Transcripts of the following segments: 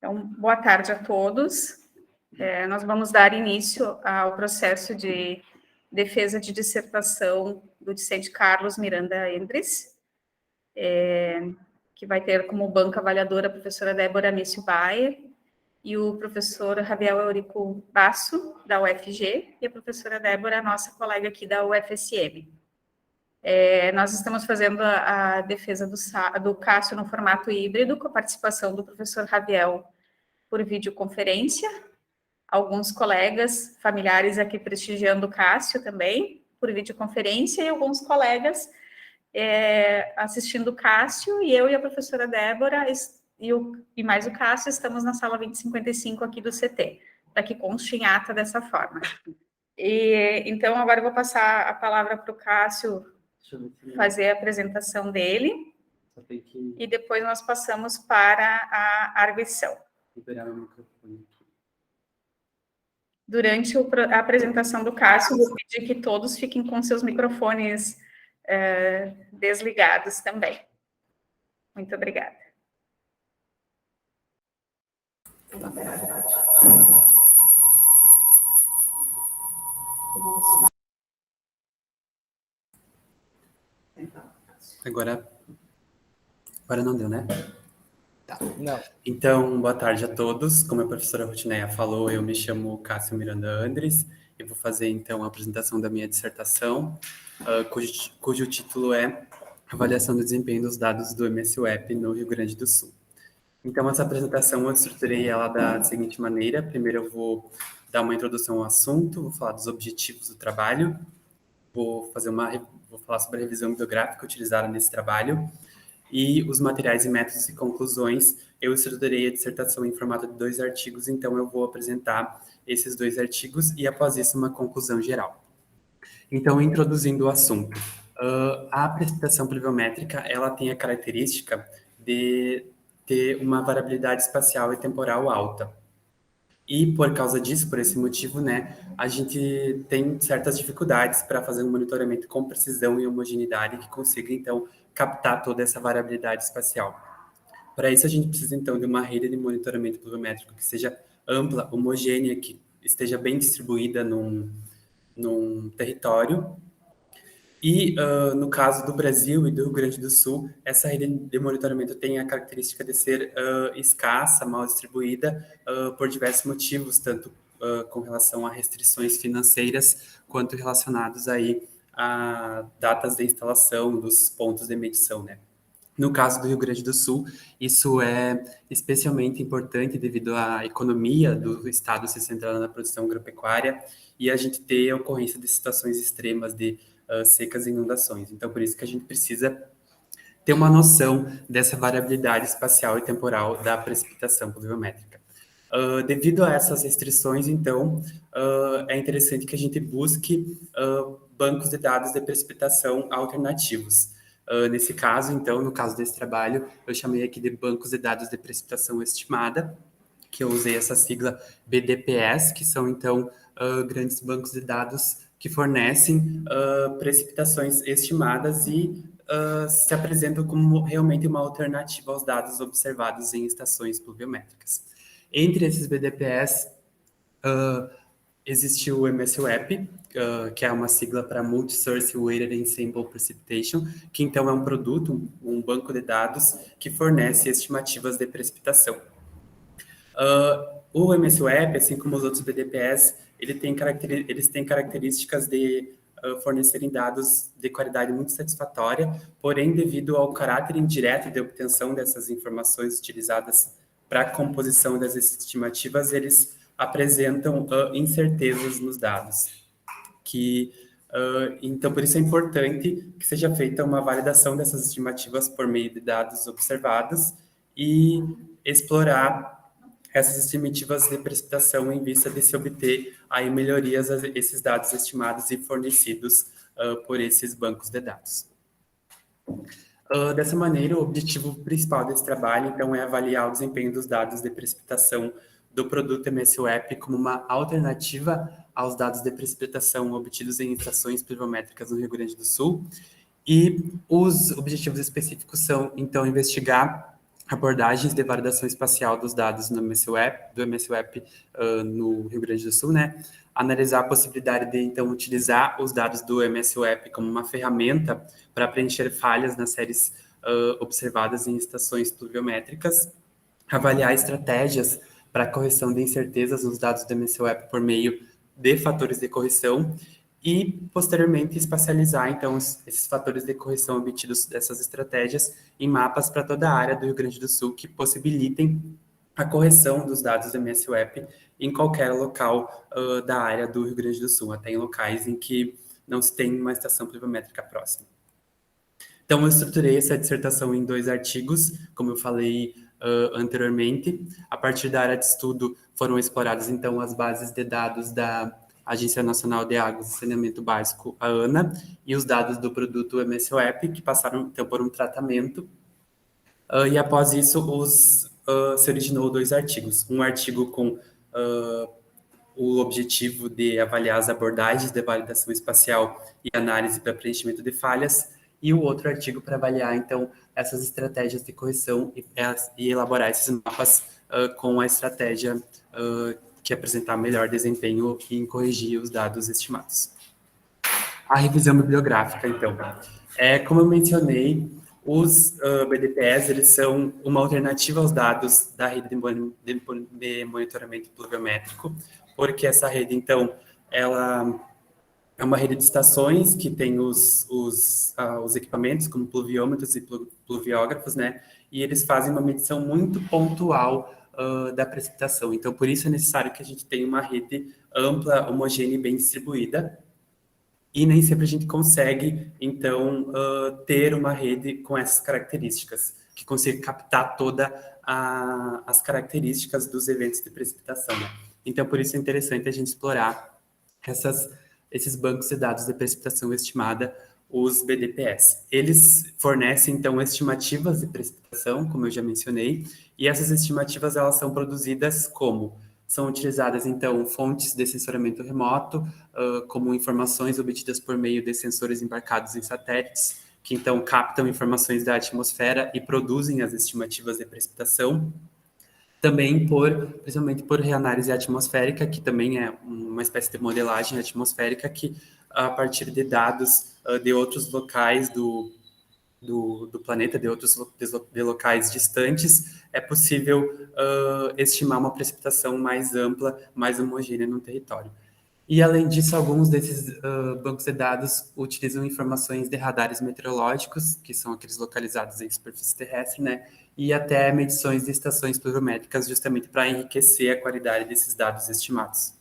Então, boa tarde a todos. Nós vamos dar início ao processo de defesa de dissertação do discente Carlos Miranda Endres, que vai ter como banca avaliadora a professora Débora Mício Bayer e o professor Rabiel Eurico Basso, da UFG, e a professora Débora, nossa colega aqui da UFSM. Nós estamos fazendo a defesa do Cássio no formato híbrido, com a participação do professor Rabiel por videoconferência, alguns colegas familiares aqui prestigiando o Cássio também, por videoconferência, e alguns colegas assistindo o Cássio, e eu e a professora Débora, e mais o Cássio, estamos na sala 2055 aqui do CT, para que conste em ata dessa forma. Então, agora eu vou passar a palavra para o Cássio fazer a apresentação dele, e depois nós passamos para a arguição. Liberar o microfone aqui. Durante a apresentação do Cássio, vou pedir que todos fiquem com seus microfones desligados também. Muito obrigada. Agora não deu, né? Tá. Não. Então, boa tarde a todos. Como a professora Rutineia falou, eu me chamo Cássio Miranda Andres e vou fazer, então, a apresentação da minha dissertação, cujo título é Avaliação do Desempenho dos Dados do MSWeb no Rio Grande do Sul. Então, essa apresentação eu estruturei ela da seguinte maneira. Primeiro, eu vou dar uma introdução ao assunto, vou falar dos objetivos do trabalho, vou falar sobre a revisão bibliográfica utilizada nesse trabalho, e os materiais e métodos e conclusões. Eu estruturei a dissertação em formato de 2 artigos, então eu vou apresentar esses 2 artigos e, após isso, uma conclusão geral. Então, introduzindo o assunto. A precipitação pluviométrica, ela tem a característica de ter uma variabilidade espacial e temporal alta. E, por causa disso, por esse motivo, né, a gente tem certas dificuldades para fazer um monitoramento com precisão e homogeneidade que consiga, então, captar toda essa variabilidade espacial. Para isso, a gente precisa, então, de uma rede de monitoramento pluviométrico que seja ampla, homogênea, que esteja bem distribuída num território. E, no caso do Brasil e do Rio Grande do Sul, essa rede de monitoramento tem a característica de ser escassa, mal distribuída, por diversos motivos, tanto com relação a restrições financeiras, quanto relacionados aí a datas de instalação dos pontos de medição, né? No caso do Rio Grande do Sul, isso é especialmente importante devido à economia do estado se centrando na produção agropecuária e a gente ter a ocorrência de situações extremas de secas e inundações. Então, por isso que a gente precisa ter uma noção dessa variabilidade espacial e temporal da precipitação pluviométrica. Devido a essas restrições, então, é interessante que a gente busque bancos de dados de precipitação alternativos. Nesse caso, então, no caso desse trabalho, eu chamei aqui de bancos de dados de precipitação estimada, que eu usei essa sigla BDPS, que são, então, grandes bancos de dados que fornecem precipitações estimadas e se apresentam como realmente uma alternativa aos dados observados em estações pluviométricas. Entre esses BDPS, existe o MSWeb, que é uma sigla para Multi-Source Weighted Ensemble Precipitation, que então é um produto, um banco de dados que fornece estimativas de precipitação. O MSWeb, assim como os outros BDPS, eles têm características de fornecerem dados de qualidade muito satisfatória, porém, devido ao caráter indireto de obtenção dessas informações utilizadas para a composição das estimativas, eles apresentam incertezas nos dados. Então, por isso é importante que seja feita uma validação dessas estimativas por meio de dados observados e explorar essas estimativas de precipitação em vista de se obter aí melhorias a esses dados estimados e fornecidos por esses bancos de dados. Dessa maneira, o objetivo principal desse trabalho, então, é avaliar o desempenho dos dados de precipitação do produto MSWeb como uma alternativa aos dados de precipitação obtidos em estações pluviométricas no Rio Grande do Sul. E os objetivos específicos são, então, investigar abordagens de validação espacial dos dados no do MSWAP no Rio Grande do Sul, né? Analisar a possibilidade de, então, utilizar os dados do MSWAP como uma ferramenta para preencher falhas nas séries observadas em estações pluviométricas, avaliar estratégias para correção de incertezas nos dados do MSWAP por meio de fatores de correção e, posteriormente, espacializar, então, esses fatores de correção obtidos dessas estratégias em mapas para toda a área do Rio Grande do Sul que possibilitem a correção dos dados do MSWAP em qualquer local da área do Rio Grande do Sul, até em locais em que não se tem uma estação pluviométrica próxima. Então, eu estruturei essa dissertação em 2 artigos, como eu falei anteriormente. A partir da área de estudo, foram exploradas, então, as bases de dados da Agência Nacional de Águas e Saneamento Básico, a ANA, e os dados do produto MSWAP, que passaram, então, por um tratamento. E, após isso, se originou 2 artigos. Um artigo com o objetivo de avaliar as abordagens de validação espacial e análise para preenchimento de falhas, e o outro artigo para avaliar, então, essas estratégias de correção e elaborar esses mapas com a estratégia que apresentar melhor desempenho em corrigir os dados estimados. A revisão bibliográfica, então. Como eu mencionei, os BDPs, eles são uma alternativa aos dados da rede de monitoramento pluviométrico, porque essa rede, então, ela é uma rede de estações que tem os equipamentos, como pluviômetros e pluviógrafos, né? E eles fazem uma medição muito pontual da precipitação. Então, por isso é necessário que a gente tenha uma rede ampla, homogênea e bem distribuída. E nem sempre a gente consegue, então, ter uma rede com essas características, que consiga captar todas as características dos eventos de precipitação, né? Então, por isso é interessante a gente explorar esses bancos de dados de precipitação estimada, os BDPs. Eles fornecem, então, estimativas de precipitação, como eu já mencionei, e essas estimativas, elas são produzidas como? São utilizadas, então, fontes de sensoramento remoto, como informações obtidas por meio de sensores embarcados em satélites, que, então, captam informações da atmosfera e produzem as estimativas de precipitação. Também principalmente por reanálise atmosférica, que também é uma espécie de modelagem atmosférica que, a partir de dados de outros locais do planeta, de locais distantes, é possível estimar uma precipitação mais ampla, mais homogênea no território. E, além disso, alguns desses bancos de dados utilizam informações de radares meteorológicos, que são aqueles localizados em superfície terrestre, né? E até medições de estações pluviométricas, justamente para enriquecer a qualidade desses dados estimados.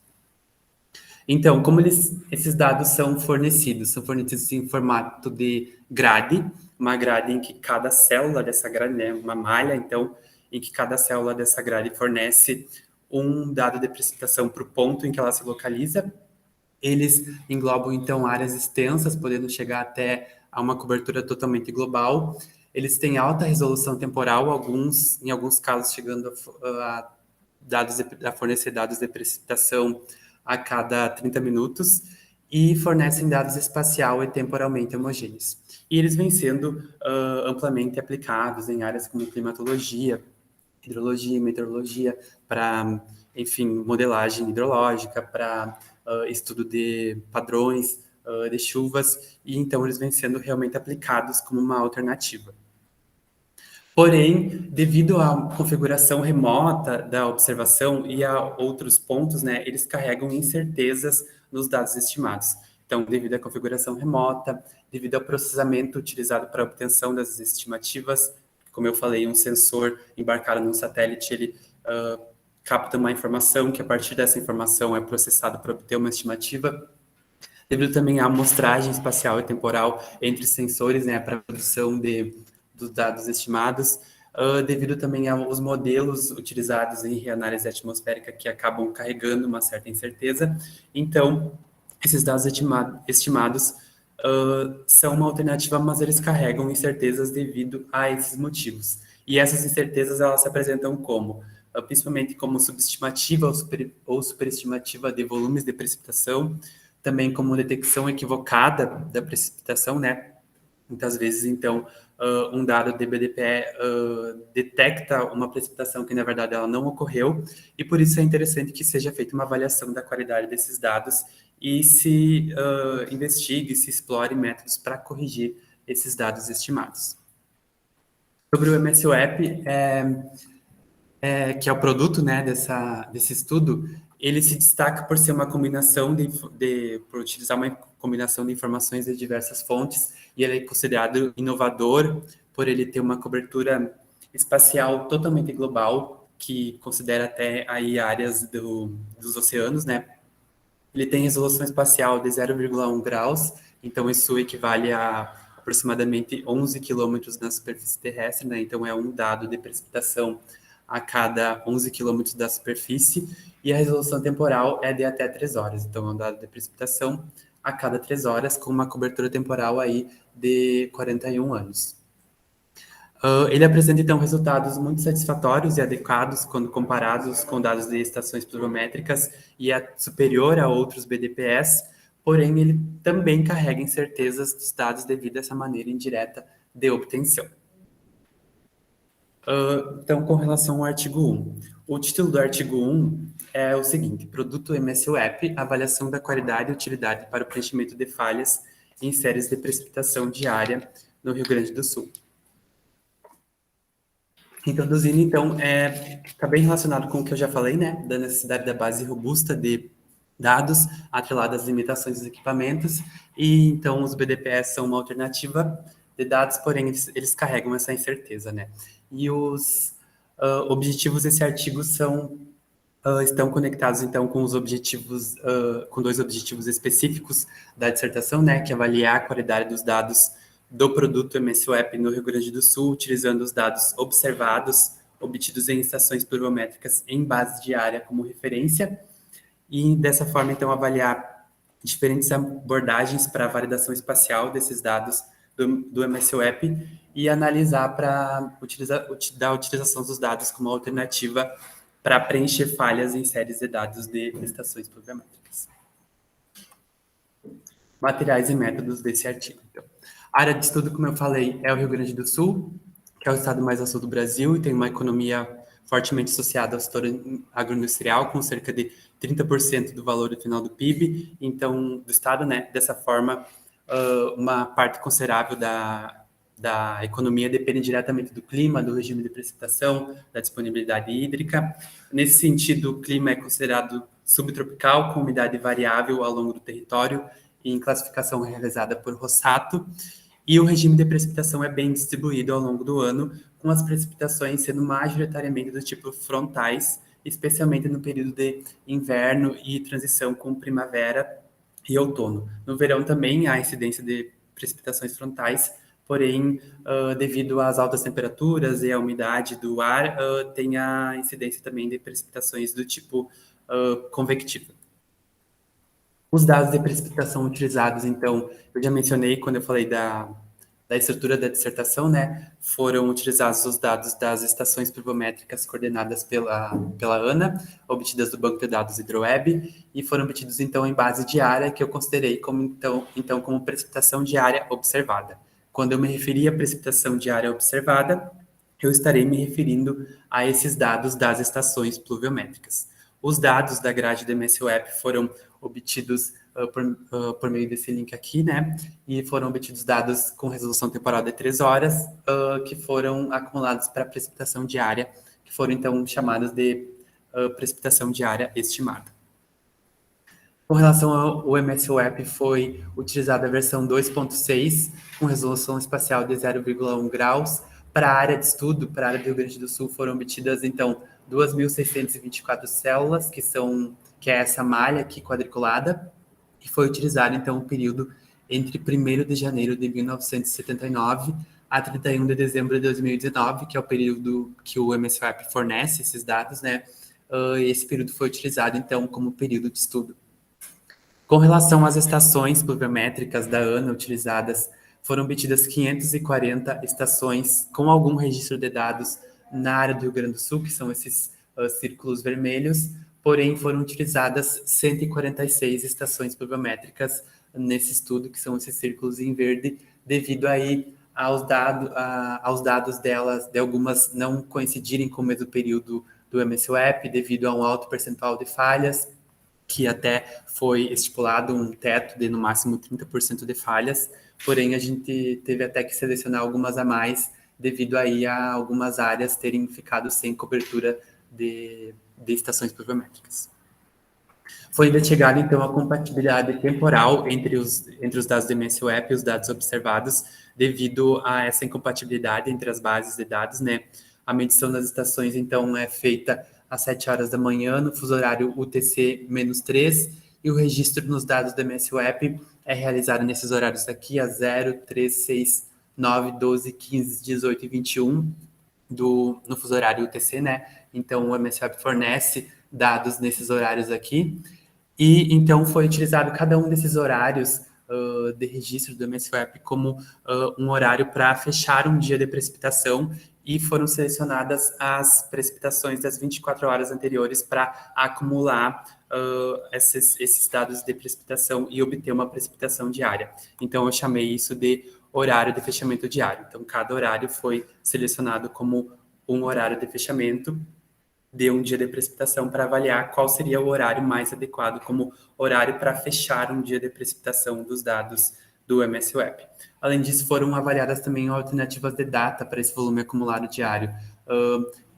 Então, como esses dados são fornecidos? São fornecidos em formato de grade, uma grade em que cada célula dessa grade, né, uma malha, então, em que cada célula dessa grade fornece um dado de precipitação para o ponto em que ela se localiza. Eles englobam, então, áreas extensas, podendo chegar até a uma cobertura totalmente global. Eles têm alta resolução temporal, em alguns casos chegando a fornecer dados de precipitação a cada 30 minutos, e fornecem dados espacial e temporalmente homogêneos. E eles vêm sendo amplamente aplicados em áreas como climatologia, hidrologia, meteorologia, para, enfim, modelagem hidrológica, para estudo de padrões de chuvas, e então eles vêm sendo realmente aplicados como uma alternativa. Porém, devido à configuração remota da observação e a outros pontos, né, eles carregam incertezas nos dados estimados. Então, devido à configuração remota, devido ao processamento utilizado para a obtenção das estimativas, como eu falei, um sensor embarcado num satélite, ele capta uma informação que, a partir dessa informação, é processado para obter uma estimativa. Devido também à amostragem espacial e temporal entre sensores, né, para a produção dos dados estimados, devido também aos modelos utilizados em reanálise atmosférica que acabam carregando uma certa incerteza. Então, esses dados estimados são uma alternativa, mas eles carregam incertezas devido a esses motivos. E essas incertezas, elas se apresentam como? Principalmente como subestimativa ou superestimativa de volumes de precipitação, também como detecção equivocada da precipitação, né? Muitas vezes, então, um dado de BDP detecta uma precipitação que, na verdade, ela não ocorreu, e por isso é interessante que seja feita uma avaliação da qualidade desses dados e se investigue, se explore métodos para corrigir esses dados estimados. Sobre o MSWAP, que é o produto, né, desse estudo, ele se destaca por ser uma combinação por utilizar uma combinação de informações de diversas fontes, e ele é considerado inovador por ele ter uma cobertura espacial totalmente global, que considera até aí áreas dos oceanos, né? Ele tem resolução espacial de 0,1 graus, então isso equivale a aproximadamente 11 quilômetros na superfície terrestre, né? Então é um dado de precipitação a cada 11 quilômetros da superfície, e a resolução temporal é de até 3 horas, então é um dado de precipitação a cada 3 horas, com uma cobertura temporal aí de 41 anos. Ele apresenta, então, resultados muito satisfatórios e adequados quando comparados com dados de estações pluviométricas e é superior a outros BDPS, porém ele também carrega incertezas dos dados devido a essa maneira indireta de obtenção. Então, com relação ao artigo 1. O título do artigo 1 é o seguinte: Produto MSWAP, avaliação da qualidade e utilidade para o preenchimento de falhas em séries de precipitação diária no Rio Grande do Sul. Introduzindo, então, está bem relacionado com o que eu já falei, né, da necessidade da base robusta de dados, atrelada às limitações dos equipamentos, e então os BDPS são uma alternativa de dados, porém eles carregam essa incerteza, né. E os objetivos desse artigo estão conectados, então, com os objetivos, com 2 objetivos específicos da dissertação, né, que é avaliar a qualidade dos dados do produto MSWAP no Rio Grande do Sul, utilizando os dados observados, obtidos em estações pluviométricas em base de área como referência, e dessa forma, então, avaliar diferentes abordagens para a validação espacial desses dados do MSWAP e analisar para da utilização dos dados como alternativa para preencher falhas em séries de dados de estações pluviométricas. Materiais e métodos desse artigo, então. A área de estudo, como eu falei, é o Rio Grande do Sul, que é o estado mais ao sul do Brasil e tem uma economia fortemente associada ao setor agroindustrial, com cerca de 30% do valor final do PIB, então, do estado, né? Dessa forma, uma parte considerável da economia depende diretamente do clima, do regime de precipitação, da disponibilidade hídrica. Nesse sentido, o clima é considerado subtropical, com umidade variável ao longo do território, em classificação realizada por Rossato, e o regime de precipitação é bem distribuído ao longo do ano, com as precipitações sendo majoritariamente do tipo frontais, especialmente no período de inverno e transição com primavera e outono. No verão também há incidência de precipitações frontais, porém, devido às altas temperaturas e à umidade do ar, tem a incidência também de precipitações do tipo convectiva. Os dados de precipitação utilizados, então, eu já mencionei quando eu falei da estrutura da dissertação, né? Foram utilizados os dados das estações pluviométricas coordenadas pela ANA, obtidas do Banco de Dados Hidroweb, e foram obtidos, então, em base diária, que eu considerei como, como precipitação diária observada. Quando eu me referi à precipitação diária observada, eu estarei me referindo a esses dados das estações pluviométricas. Os dados da grade do MSWAP foram obtidos por meio desse link aqui, né? E foram obtidos dados com resolução temporal de 3 horas, que foram acumulados para precipitação diária, que foram, então, chamadas de precipitação diária estimada. Com relação ao MSWAP, foi utilizada a versão 2.6, com resolução espacial de 0,1 graus. Para a área de estudo, para a área do Rio Grande do Sul, foram obtidas, então, 2.624 células, que é essa malha aqui quadriculada, e foi utilizado, então, o período entre 1º de janeiro de 1979 a 31 de dezembro de 2019, que é o período que o MSWAP fornece esses dados, né? Esse período foi utilizado, então, como período de estudo. Com relação às estações pluviométricas da ANA utilizadas, foram obtidas 540 estações com algum registro de dados na área do Rio Grande do Sul, que são esses círculos vermelhos, porém foram utilizadas 146 estações pluviométricas nesse estudo, que são esses círculos em verde, devido aí aos dados delas, de algumas não coincidirem com o mesmo período do MSWAP, devido a um alto percentual de falhas, que até foi estipulado um teto de no máximo 30% de falhas, porém a gente teve até que selecionar algumas a mais, devido aí a algumas áreas terem ficado sem cobertura de estações pluviométricas. Foi investigada, então, a compatibilidade temporal entre os dados do MSWAP e os dados observados, devido a essa incompatibilidade entre as bases de dados, né? A medição das estações, então, é feita às 7 horas da manhã, no fuso horário UTC-3, e o registro nos dados do MSWAP é realizado nesses horários aqui, às 0, 3, 6, 9, 12, 15, 18 e 21, no fuso horário UTC, né? Então, o MSWAP fornece dados nesses horários aqui, e então foi utilizado cada um desses horários de registro do MSWAP como um horário para fechar um dia de precipitação, e foram selecionadas as precipitações das 24 horas anteriores para acumular esses dados de precipitação e obter uma precipitação diária. Então, eu chamei isso de horário de fechamento diário. Então, cada horário foi selecionado como um horário de fechamento de um dia de precipitação para avaliar qual seria o horário mais adequado como horário para fechar um dia de precipitação dos dados do MSWAP. Além disso, foram avaliadas também alternativas de data para esse volume acumulado diário.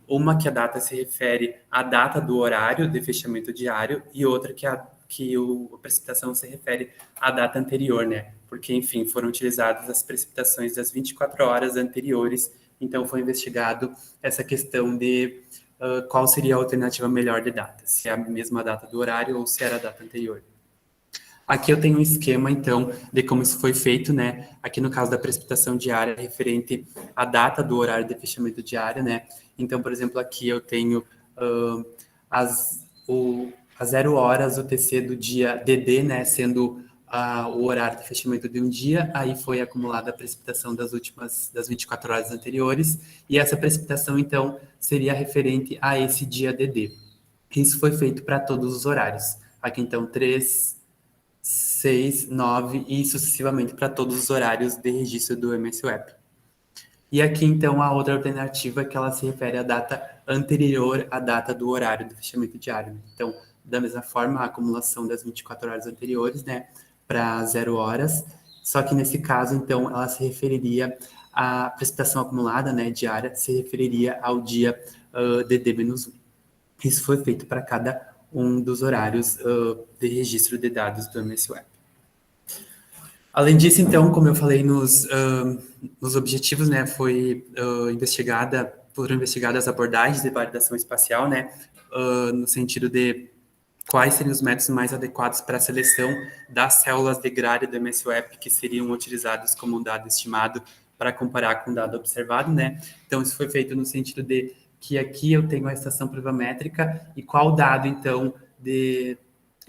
Uma que a data se refere à data do horário de fechamento diário, e outra que a precipitação se refere à data anterior, né? Porque, enfim, foram utilizadas as precipitações das 24 horas anteriores, então foi investigado essa questão de qual seria a alternativa melhor de data, se é a mesma data do horário ou se era a data anterior. Aqui eu tenho um esquema, então, de como isso foi feito, né? Aqui no caso da precipitação diária, referente à data do horário de fechamento diário, né? Então, por exemplo, aqui eu tenho as 0 horas UTC do dia DD, né? Sendo o horário de fechamento de um dia, aí foi acumulada a precipitação das 24 horas anteriores, e essa precipitação, então, seria referente a esse dia DD. Isso foi feito para todos os horários. Aqui, então, 3, 6, 9 e sucessivamente para todos os horários de registro do MSWAP. E aqui, então, a outra alternativa que ela se refere à data anterior à data do horário do fechamento diário. Então, da mesma forma, a acumulação das 24 horas anteriores, né, para 0 horas, só que nesse caso, então, ela se referiria à precipitação acumulada, né, diária, se referiria ao dia DD-1. Isso foi feito para cada um dos horários de registro de dados do MSWAP. Além disso, então, como eu falei nos objetivos, né, foram investigadas as abordagens de validação espacial, né, no sentido de quais seriam os métodos mais adequados para a seleção das células de grade do MSWAP que seriam utilizados como dado estimado para comparar com o dado observado, né? Então, isso foi feito no sentido de que aqui eu tenho a estação pluviométrica e qual dado, então,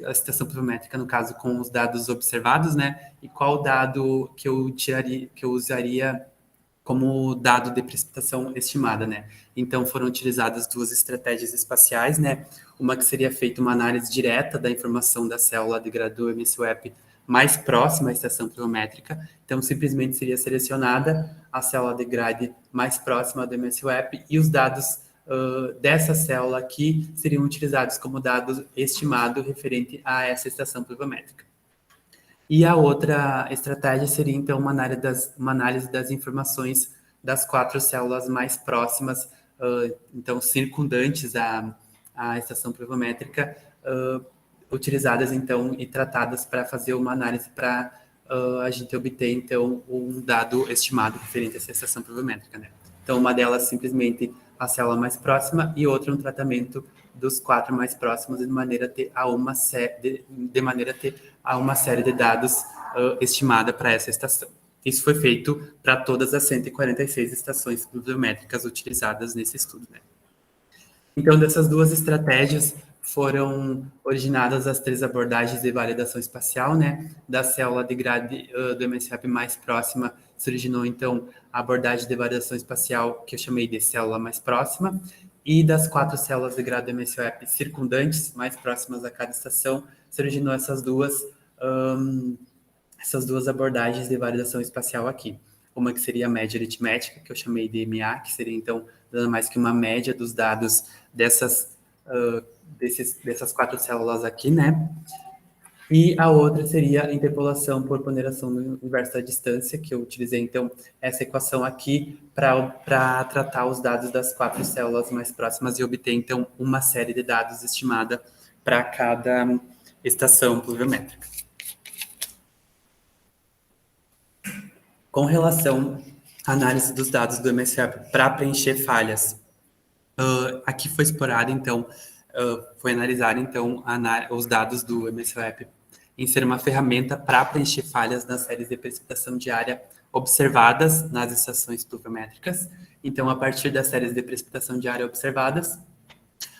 a estação pluviométrica, no caso, com os dados observados, né? E qual dado que eu usaria como dado de precipitação estimada, né? Então, foram utilizadas duas estratégias espaciais, né? Uma que seria feita uma análise direta da informação da célula de grade do MSWAP mais próxima à estação pluviométrica. Então, simplesmente seria selecionada a célula de grade mais próxima do MSWAP e os dados dessa célula aqui seriam utilizados como dado estimado referente a essa estação pluviométrica. E a outra estratégia seria, então, uma análise das informações das 4 células mais próximas, então, circundantes à estação pluviométrica, utilizadas, então, e tratadas para fazer uma análise para a gente obter, então, um dado estimado referente a essa estação pluviométrica, né? Então, uma delas simplesmente a célula mais próxima e outra um tratamento dos 4 mais próximos de maneira a ter uma série de dados estimada para essa estação. Isso foi feito para todas as 146 estações pluviométricas utilizadas nesse estudo, né? Então, dessas duas estratégias foram originadas as 3 abordagens de validação espacial, né? Da célula de grade do MSWAP mais próxima se originou, então, a abordagem de validação espacial que eu chamei de célula mais próxima, e das 4 células de grade do MSWAP circundantes, mais próximas a cada estação, se originou essas duas abordagens de validação espacial aqui. uma que seria a média aritmética, que eu chamei de MA, que seria, então, nada mais que uma média dos dados dessas 4 células aqui, né? E a outra seria a interpolação por ponderação no inverso da distância, que eu utilizei, então, essa equação aqui para tratar os dados das 4 células mais próximas e obter, então, uma série de dados estimada para cada estação pluviométrica. Com relação à análise dos dados do MSWAP para preencher falhas, aqui foi explorado, então, foi analisar, então, os dados do MSWAP em ser uma ferramenta para preencher falhas nas séries de precipitação diária observadas nas estações pluviométricas. Então, a partir das séries de precipitação diária observadas,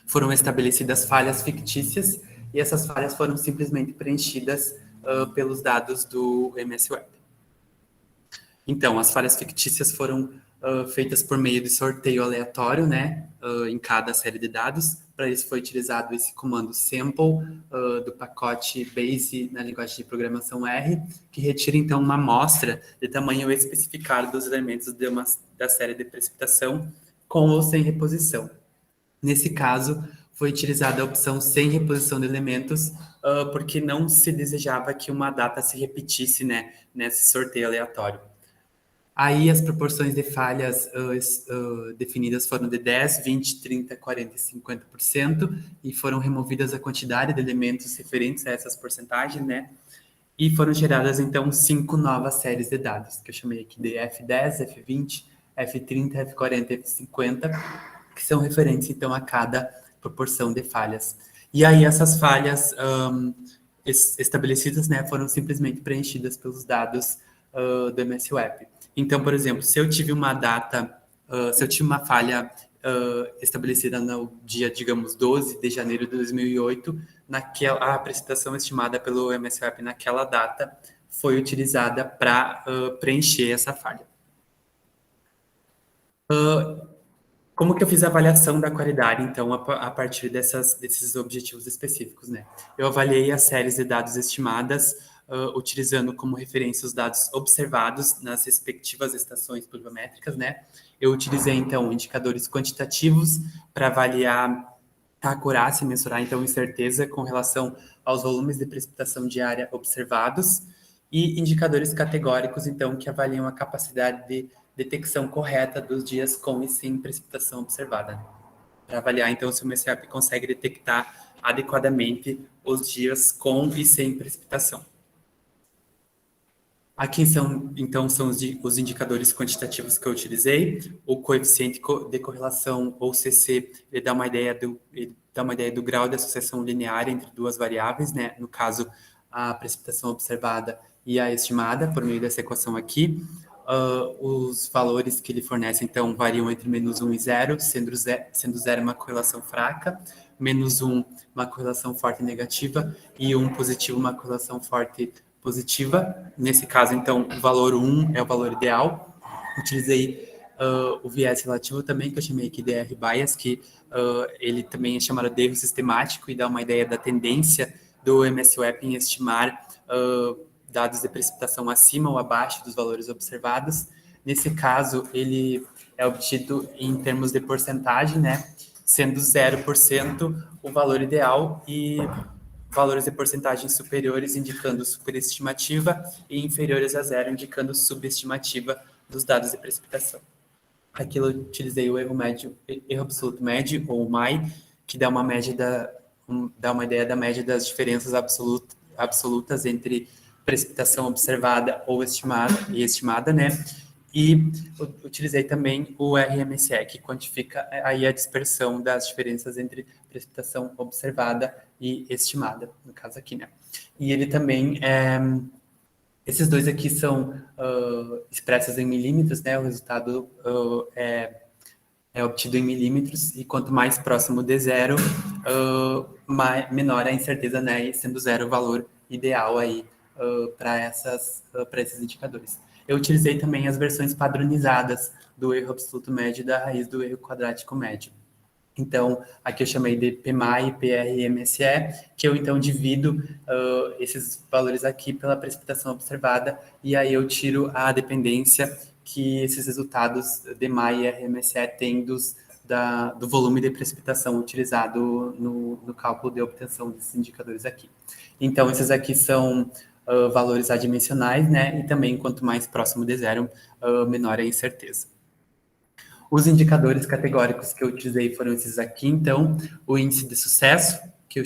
foram estabelecidas falhas fictícias e essas falhas foram simplesmente preenchidas pelos dados do MSWAP. Então, as falhas fictícias foram feitas por meio de sorteio aleatório, né, em cada série de dados. Para isso foi utilizado esse comando sample do pacote base na linguagem de programação R, que retira então uma amostra de tamanho especificado dos elementos da série de precipitação com ou sem reposição. Nesse caso, foi utilizada a opção sem reposição de elementos, porque não se desejava que uma data se repetisse, né, nesse sorteio aleatório. Aí as proporções de falhas definidas foram de 10, 20, 30, 40 e 50%, e foram removidas a quantidade de elementos referentes a essas porcentagens, né? E foram geradas, então, 5 novas séries de dados, que eu chamei aqui de F10, F20, F30, F40 e F50, que são referentes, então, a cada proporção de falhas. E aí essas falhas estabelecidas, né, foram simplesmente preenchidas pelos dados do MSWAP. Então, por exemplo, se eu tive uma falha estabelecida no dia, digamos, 12 de janeiro de 2008, a precipitação estimada pelo MSWAP naquela data foi utilizada para preencher essa falha. Como que eu fiz a avaliação da qualidade, então, a partir desses objetivos específicos, né? Eu avaliei as séries de dados estimadas, utilizando como referência os dados observados nas respectivas estações pluviométricas, né? Eu utilizei, então, indicadores quantitativos para avaliar a acurácia e mensurar, então, incerteza com relação aos volumes de precipitação diária observados e indicadores categóricos, então, que avaliam a capacidade de detecção correta dos dias com e sem precipitação observada, para avaliar, então, se o MSWAP consegue detectar adequadamente os dias com e sem precipitação. Aqui são, então, são os indicadores quantitativos que eu utilizei. O coeficiente de correlação, ou CC, ele dá uma ideia do grau de associação linear entre duas variáveis, né? No caso, a precipitação observada e a estimada, por meio dessa equação aqui. Os valores que ele fornece, então, variam entre -1 e 0, sendo 0 uma correlação fraca, -1 uma correlação forte negativa e 1 positivo uma correlação forte positiva. Nesse caso, então, o valor 1 é o valor ideal. Utilizei o viés relativo também, que eu chamei aqui de R-bias, que ele também é chamado de erro sistemático e dá uma ideia da tendência do MSWAP em estimar dados de precipitação acima ou abaixo dos valores observados. Nesse caso, ele é obtido em termos de porcentagem, né? Sendo 0% o valor ideal e valores de porcentagem superiores indicando superestimativa e inferiores a 0 indicando subestimativa dos dados de precipitação. Aqui eu utilizei o erro absoluto médio, ou MAI, que dá uma ideia da média das diferenças absolutas entre precipitação observada ou estimada, né? E utilizei também o RMSE, que quantifica aí a dispersão das diferenças entre precipitação observada e estimada, no caso aqui, né? E ele também, esses dois aqui são expressos em milímetros, né? O resultado é obtido em milímetros, e quanto mais próximo de 0, menor a incerteza, né? E sendo 0 o valor ideal aí para esses indicadores. Eu utilizei também as versões padronizadas do erro absoluto médio e da raiz do erro quadrático médio. Então, aqui eu chamei de PMAI, PR e MSE, que eu então divido esses valores aqui pela precipitação observada, e aí eu tiro a dependência que esses resultados DMAE e RMSE têm do volume de precipitação utilizado no cálculo de obtenção desses indicadores aqui. Então, esses aqui são valores adimensionais, né? E também, quanto mais próximo de zero, menor a incerteza. Os indicadores categóricos que eu utilizei foram esses aqui, então, o índice de sucesso, que eu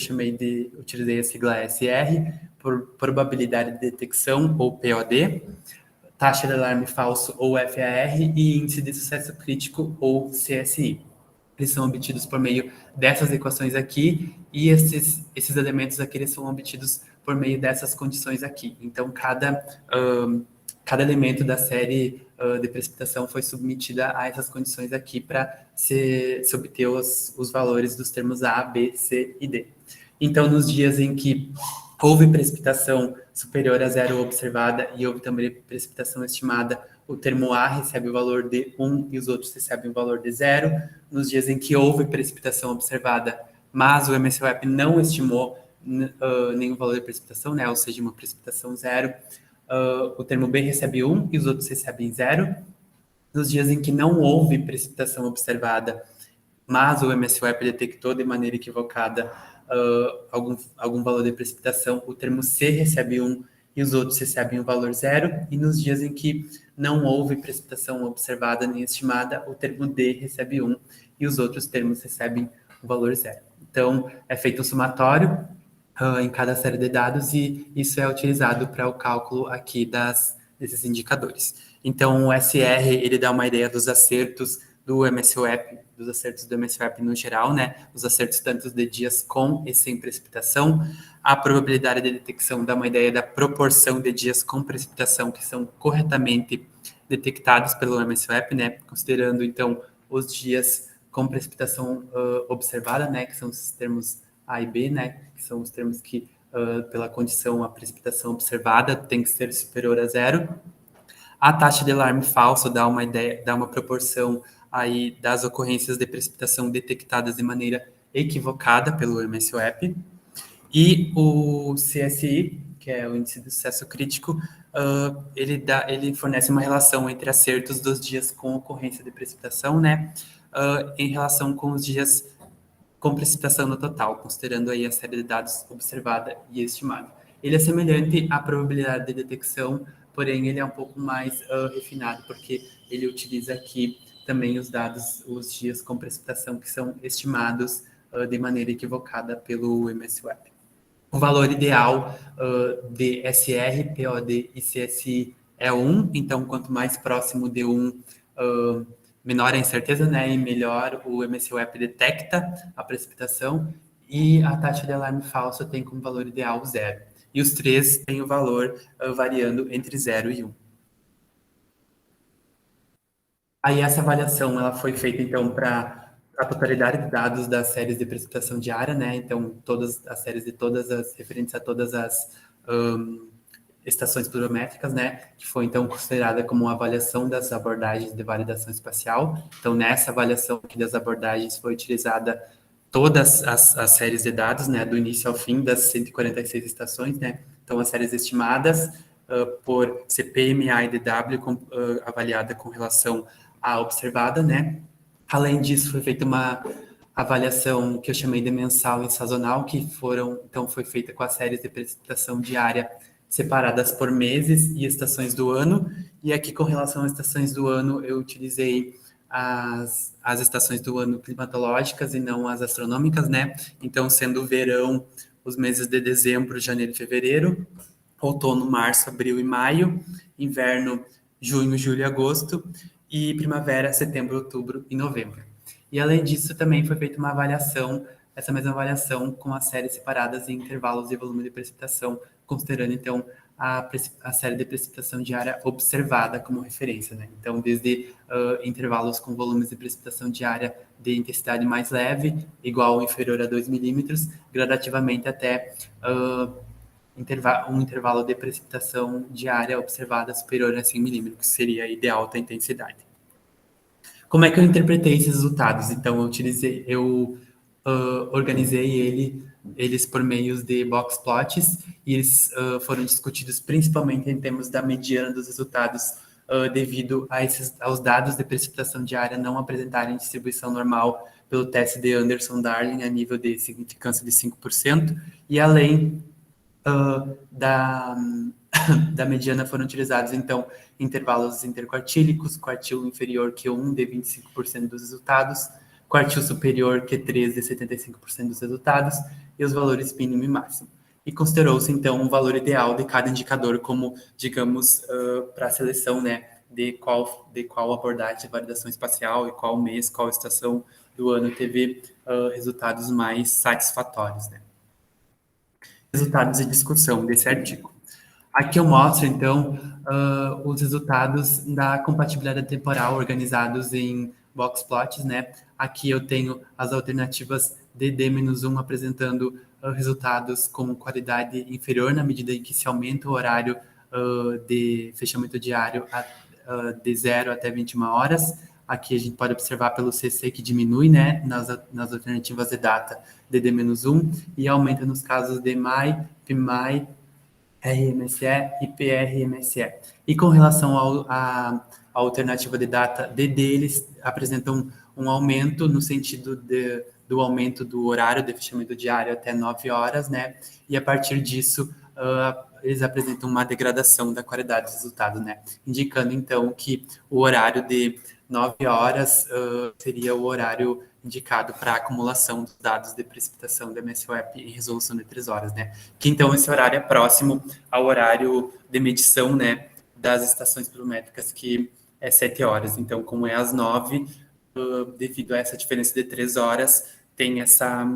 utilizei a sigla SR, por probabilidade de detecção, ou POD, taxa de alarme falso, ou FAR, e índice de sucesso crítico, ou CSI. Eles são obtidos por meio dessas equações aqui, e esses elementos aqui eles são obtidos por meio dessas condições aqui. Então, cada elemento da série de precipitação foi submetida a essas condições aqui para se obter os valores dos termos A, B, C e D. Então, nos dias em que houve precipitação superior a zero observada e houve também precipitação estimada, o termo A recebe o valor de 1 e os outros recebem o valor de 0. Nos dias em que houve precipitação observada, mas o MSWAP não estimou nenhum valor de precipitação, né? Ou seja, uma precipitação 0, o termo B recebe 1 e os outros recebem 0. Nos dias em que não houve precipitação observada, mas o MSWAP detectou de maneira equivocada algum valor de precipitação, o termo C recebe 1 e os outros recebem o valor 0. E nos dias em que não houve precipitação observada nem estimada, o termo D recebe 1 e os outros termos recebem o valor 0. Então, é feito um somatório em cada série de dados e isso é utilizado para o cálculo aqui desses indicadores. Então, o SR, ele dá uma ideia dos acertos do MSWAP, dos acertos do MSWAP no geral, né? Os acertos tanto de dias com e sem precipitação. A probabilidade de detecção dá uma ideia da proporção de dias com precipitação que são corretamente detectados pelo MSWAP, né? Considerando, então, os dias com precipitação observada, né? Que são os termos A e B, né? Que são os termos que, pela condição, a precipitação observada tem que ser superior a zero. A taxa de alarme falso dá uma ideia, dá uma proporção aí das ocorrências de precipitação detectadas de maneira equivocada pelo MSWAP. E o CSI, que é o índice de sucesso crítico, ele fornece uma relação entre acertos dos dias com ocorrência de precipitação, né, em relação com os dias com precipitação no total, considerando aí a série de dados observada e estimada. Ele é semelhante à probabilidade de detecção, porém ele é um pouco mais refinado, porque ele utiliza aqui também os dados, os dias com precipitação que são estimados de maneira equivocada pelo MSWAP. O valor ideal de SR, POD e CSI é 1, então quanto mais próximo de 1, menor a incerteza, né, e melhor o MSWAP detecta a precipitação, e a taxa de alarme falso tem como valor ideal 0. E os três têm o valor variando entre 0 e 1. Aí essa avaliação ela foi feita, então, para a totalidade de dados das séries de precipitação diária, né? Então, todas as séries de todas as, referentes a todas as estações pluviométricas, né? Que foi, então, considerada como uma avaliação das abordagens de validação espacial. Então, nessa avaliação aqui das abordagens foi utilizada todas as séries de dados, né? Do início ao fim das 146 estações, né? Então, as séries estimadas por CPMA e DW avaliada com relação à observada, né? Além disso, foi feita uma avaliação que eu chamei de mensal e sazonal, então foi feita com as séries de precipitação diária separadas por meses e estações do ano. E aqui, com relação às estações do ano, eu utilizei as estações do ano climatológicas e não as astronômicas, né? Então, sendo verão, os meses de dezembro, janeiro e fevereiro, outono, março, abril e maio, inverno, junho, julho e agosto, e primavera, setembro, outubro e novembro. E além disso, também foi feita uma avaliação, essa mesma avaliação com as séries separadas em intervalos de volume de precipitação, considerando então a série de precipitação diária observada como referência, né? Então, desde intervalos com volumes de precipitação diária de intensidade mais leve, igual ou inferior a 2 milímetros, gradativamente até um intervalo de precipitação diária observada superior a 100 milímetros, que seria de alta intensidade. Como é que eu interpretei esses resultados? Então, eu organizei eles por meios de box plots, e eles foram discutidos principalmente em termos da mediana dos resultados devido aos dados de precipitação diária não apresentarem distribuição normal pelo teste de Anderson-Darling a nível de significância de 5%, e além da mediana foram utilizados, então, intervalos interquartílicos, quartil inferior Q1 de 25% dos resultados, quartil superior Q3 de 75% dos resultados, e os valores mínimo e máximo. E considerou-se, então, um valor ideal de cada indicador como, digamos, para a seleção, né, de qual abordagem de validação espacial e qual mês, qual estação do ano teve resultados mais satisfatórios, né. Resultados e discussão desse artigo. Aqui eu mostro, então, os resultados da compatibilidade temporal organizados em box plots, né? Aqui eu tenho as alternativas DD-1 apresentando resultados com qualidade inferior na medida em que se aumenta o horário de fechamento diário de 0 até 21 horas. Aqui a gente pode observar pelo CC que diminui, né, nas alternativas de data DD-1 e aumenta nos casos de MAI, PMAI, RMSE e PRMSE. E com relação à alternativa de data DD, eles apresentam um aumento no sentido do aumento do horário de fechamento diário até 9 horas, né? E a partir disso, eles apresentam uma degradação da qualidade dos resultados, né? Indicando, então, que o horário de 9 horas seria o horário indicado para a acumulação dos dados de precipitação da MSWAP em resolução de 3 horas, né? Que então esse horário é próximo ao horário de medição, né, das estações pluviométricas, que é 7 horas. Então, como é às 9, devido a essa diferença de 3 horas, tem essa,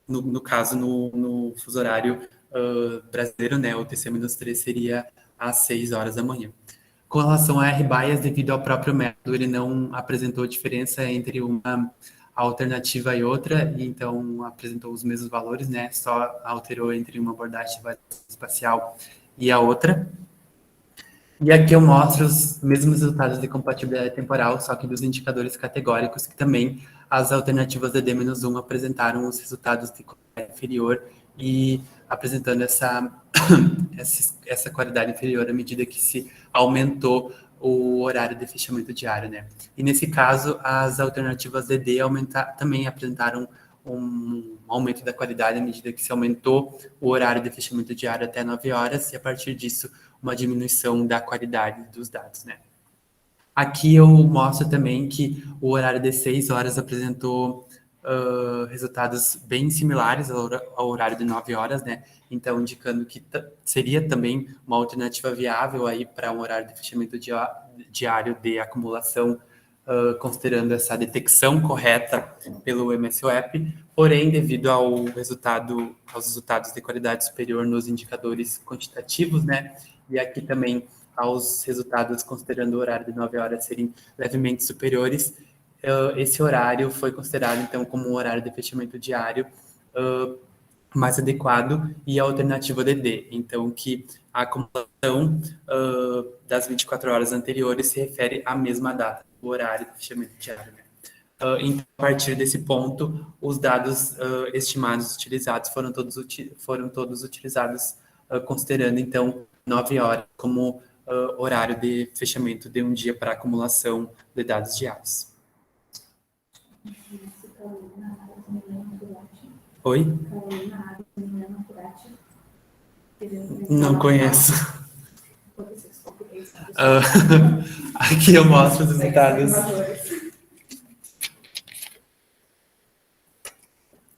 no caso, no fuso horário brasileiro, né, o TC-3 seria às 6 horas da manhã. Com relação a R-bias, devido ao próprio método, ele não apresentou diferença entre uma alternativa e outra, e então apresentou os mesmos valores, né? Só alterou entre uma abordagem espacial e a outra. E aqui eu mostro os mesmos resultados de compatibilidade temporal, só que dos indicadores categóricos, que também as alternativas de D-1 apresentaram os resultados de qualidade inferior e apresentando essa qualidade inferior à medida que se aumentou o horário de fechamento diário, né? E nesse caso, as alternativas DD também apresentaram um aumento da qualidade à medida que se aumentou o horário de fechamento diário até 9 horas e, a partir disso, uma diminuição da qualidade dos dados, né? Aqui eu mostro também que o horário de 6 horas apresentou resultados bem similares ao horário de 9 horas, né? Então, indicando que seria também uma alternativa viável aí para um horário de fechamento diário de acumulação, considerando essa detecção correta pelo MSWAP, porém, devido aos resultados de qualidade superior nos indicadores quantitativos, né? E aqui também aos resultados considerando o horário de 9 horas serem levemente superiores, esse horário foi considerado, então, como um horário de fechamento diário mais adequado e a alternativa DD. Então, que a acumulação das 24 horas anteriores se refere à mesma data, o horário de fechamento diário, né? Então, a partir desse ponto, os dados estimados utilizados foram todos utilizados considerando, então, 9 horas como horário de fechamento de um dia para acumulação de dados diários. Oi? Não conheço. Aqui eu mostro os resultados.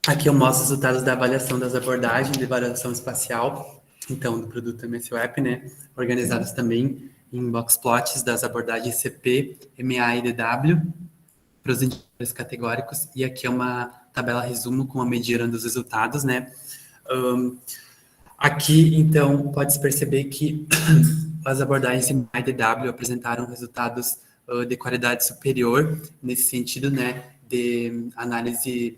Aqui eu mostro os resultados da avaliação das abordagens de variação espacial, então, do produto MSWAP, né? Organizados também em box plots das abordagens CP, MA e DW, para os indicadores categóricos, e aqui é uma tabela resumo com a mediana dos resultados, né? Aqui, então, pode-se perceber que as abordagens MA e DW apresentaram resultados de qualidade superior, nesse sentido, né, de análise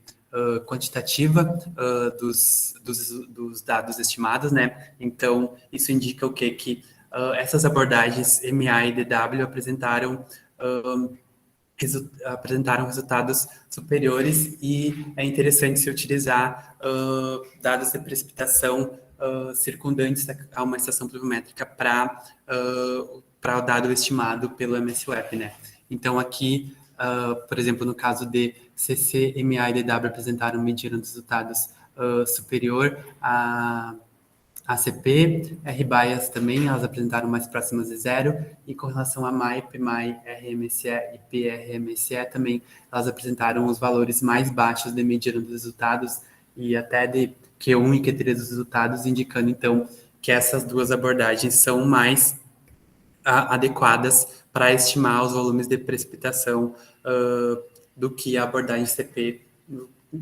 quantitativa dos dados estimados, né? Então, isso indica o quê? Que essas abordagens MA e DW apresentaram resultados superiores e é interessante se utilizar dados de precipitação circundantes a uma estação pluviométrica para para o dado estimado pelo MSWAP, né? Então, aqui, por exemplo, no caso de CC, MA e DW apresentaram medida dos resultados superior a ACP, R-bias também, elas apresentaram mais próximas de zero, e com relação a MAI, PMAI, RMSE e PRMSE também, elas apresentaram os valores mais baixos de medida dos resultados e até de Q1 e Q3 dos resultados, indicando, então, que essas duas abordagens são mais adequadas para estimar os volumes de precipitação do que a abordagem CP,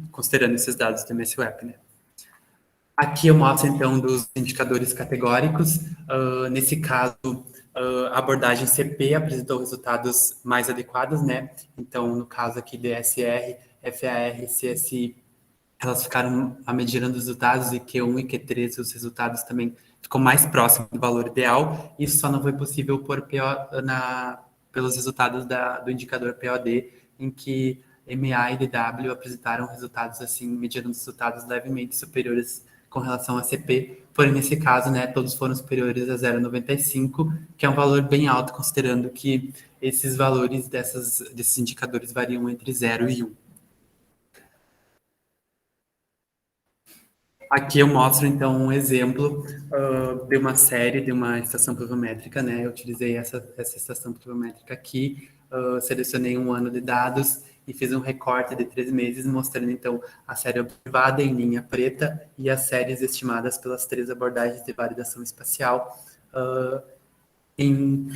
considerando esses dados do MSWAP, né? Aqui eu mostro, então, dos indicadores categóricos. Nesse caso, a abordagem CP apresentou resultados mais adequados, né? Então, no caso aqui de SR, FAR, CSI, elas ficaram a medida dos resultados, e Q1 e Q3, os resultados também ficou mais próximo do valor ideal. Isso só não foi possível pelos resultados do indicador POD, em que MA e DW apresentaram resultados assim, medindo os resultados levemente superiores com relação a CP, porém nesse caso, né, todos foram superiores a 0,95, que é um valor bem alto, considerando que esses valores desses indicadores variam entre 0 e 1. Aqui eu mostro, então, um exemplo de uma série, de uma estação pluviométrica, né? Eu utilizei essa estação pluviométrica aqui, selecionei um ano de dados e fiz um recorte de 3 meses, mostrando, então, a série observada em linha preta e as séries estimadas pelas 3 abordagens de validação espacial em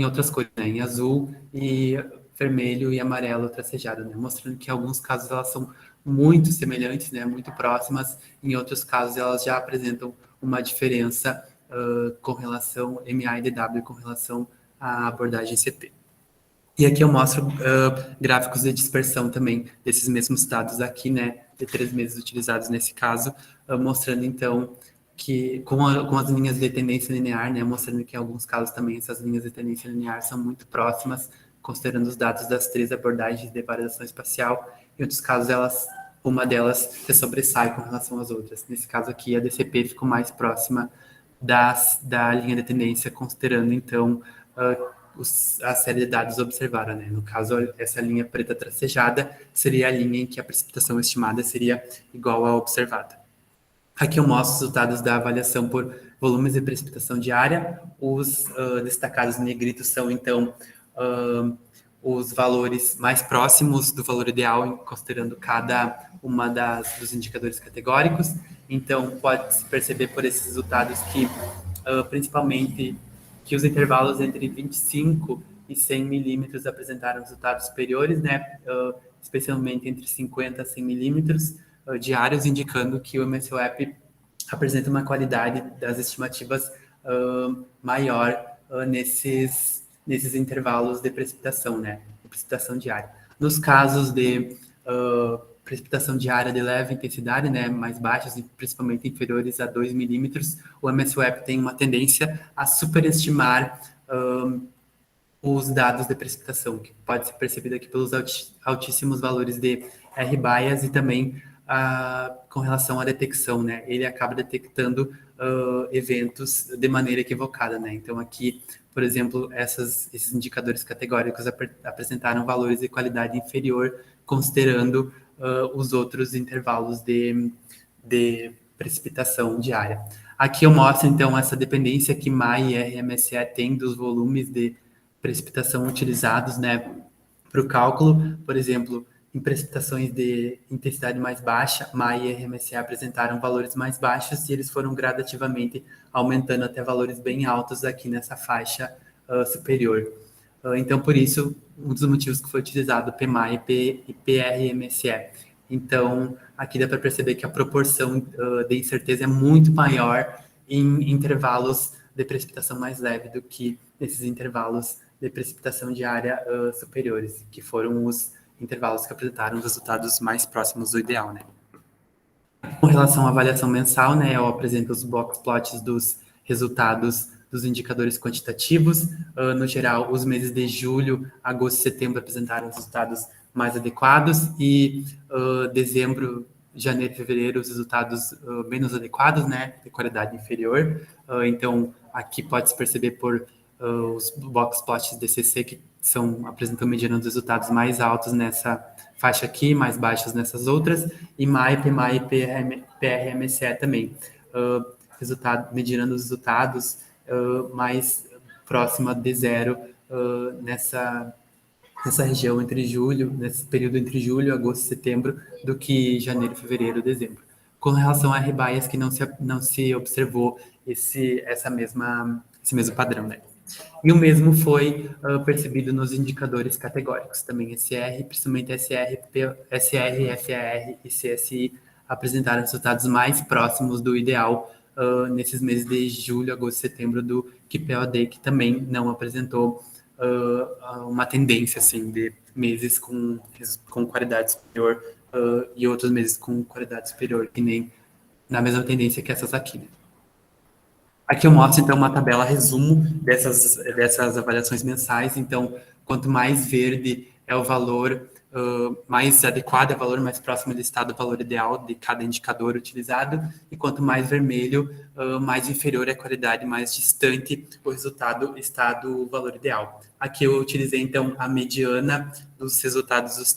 outras cores, né? Em azul e vermelho e amarelo tracejado, né? Mostrando que em alguns casos elas são muito semelhantes, né? Muito próximas, em outros casos elas já apresentam uma diferença com relação MA e DW com relação à abordagem CP. E aqui eu mostro gráficos de dispersão também desses mesmos dados aqui, né? De 3 meses utilizados nesse caso, mostrando então que com as linhas de tendência linear, né, mostrando que em alguns casos também essas linhas de tendência linear são muito próximas, considerando os dados das 3 abordagens de variação espacial. Em outros casos, uma delas se sobressai com relação às outras. Nesse caso aqui, a DCP ficou mais próxima da linha de tendência, considerando então a série de dados observada, né? No caso, essa linha preta tracejada seria a linha em que a precipitação estimada seria igual à observada. Aqui eu mostro os resultados da avaliação por volumes de precipitação diária. Os destacados em negrito são, então, os valores mais próximos do valor ideal, considerando cada uma dos indicadores categóricos. Então, pode-se perceber por esses resultados que, principalmente, que os intervalos entre 25 e 100 milímetros apresentaram resultados superiores, né? Especialmente entre 50 a 100 milímetros diários, indicando que o MSWAP apresenta uma qualidade das estimativas maior nesses intervalos de precipitação, né? De precipitação diária. Nos casos de precipitação diária de leve intensidade, né, mais baixas e principalmente inferiores a 2 milímetros, o MSWAP tem uma tendência a superestimar os dados de precipitação, que pode ser percebido aqui pelos altíssimos valores de R-bias e também com relação à detecção, né? Ele acaba detectando eventos de maneira equivocada, né? Então, aqui, por exemplo, esses indicadores categóricos apresentaram valores de qualidade inferior, considerando os outros intervalos de precipitação diária. Aqui eu mostro, então, essa dependência que MAI e RMSE têm dos volumes de precipitação utilizados, né, para o cálculo. Por exemplo, em precipitações de intensidade mais baixa, MAI e RMSE apresentaram valores mais baixos e eles foram gradativamente aumentando até valores bem altos aqui nessa faixa superior. Então, por isso, um dos motivos que foi utilizado PMAI e PRMSE. Então, aqui dá para perceber que a proporção de incerteza é muito maior em intervalos de precipitação mais leve do que nesses intervalos de precipitação diária superiores, que foram os intervalos que apresentaram os resultados mais próximos do ideal, né? Com relação à avaliação mensal, né, eu apresento os box plots dos resultados dos indicadores quantitativos. No geral, os meses de julho, agosto e setembro apresentaram resultados mais adequados e dezembro, janeiro e fevereiro, os resultados menos adequados, né, de qualidade inferior. Então, aqui pode-se perceber por os box plots DCC, que apresentam mediana dos resultados mais altos nessa faixa aqui, mais baixos nessas outras, e MAIP, PRMSE também. Mediana dos resultados mais próxima de zero nessa região entre julho, nesse período entre julho, agosto e setembro, do que janeiro, fevereiro, dezembro. Com relação a R-bias, que não se observou esse mesmo padrão, né? E o mesmo foi percebido nos indicadores categóricos, também SR, principalmente SR, FAR e CSI apresentaram resultados mais próximos do ideal nesses meses de julho, agosto e setembro do que POD, que também não apresentou uma tendência assim de meses com qualidade superior e outros meses com qualidade superior, que nem na mesma tendência que essas aqui, né? Aqui eu mostro, então, uma tabela resumo dessas avaliações mensais. Então, quanto mais verde é o valor mais adequado, é o valor mais próximo do estado, do valor ideal de cada indicador utilizado, e quanto mais vermelho, mais inferior é a qualidade, mais distante o resultado está do valor ideal. Aqui eu utilizei, então, a mediana dos resultados dos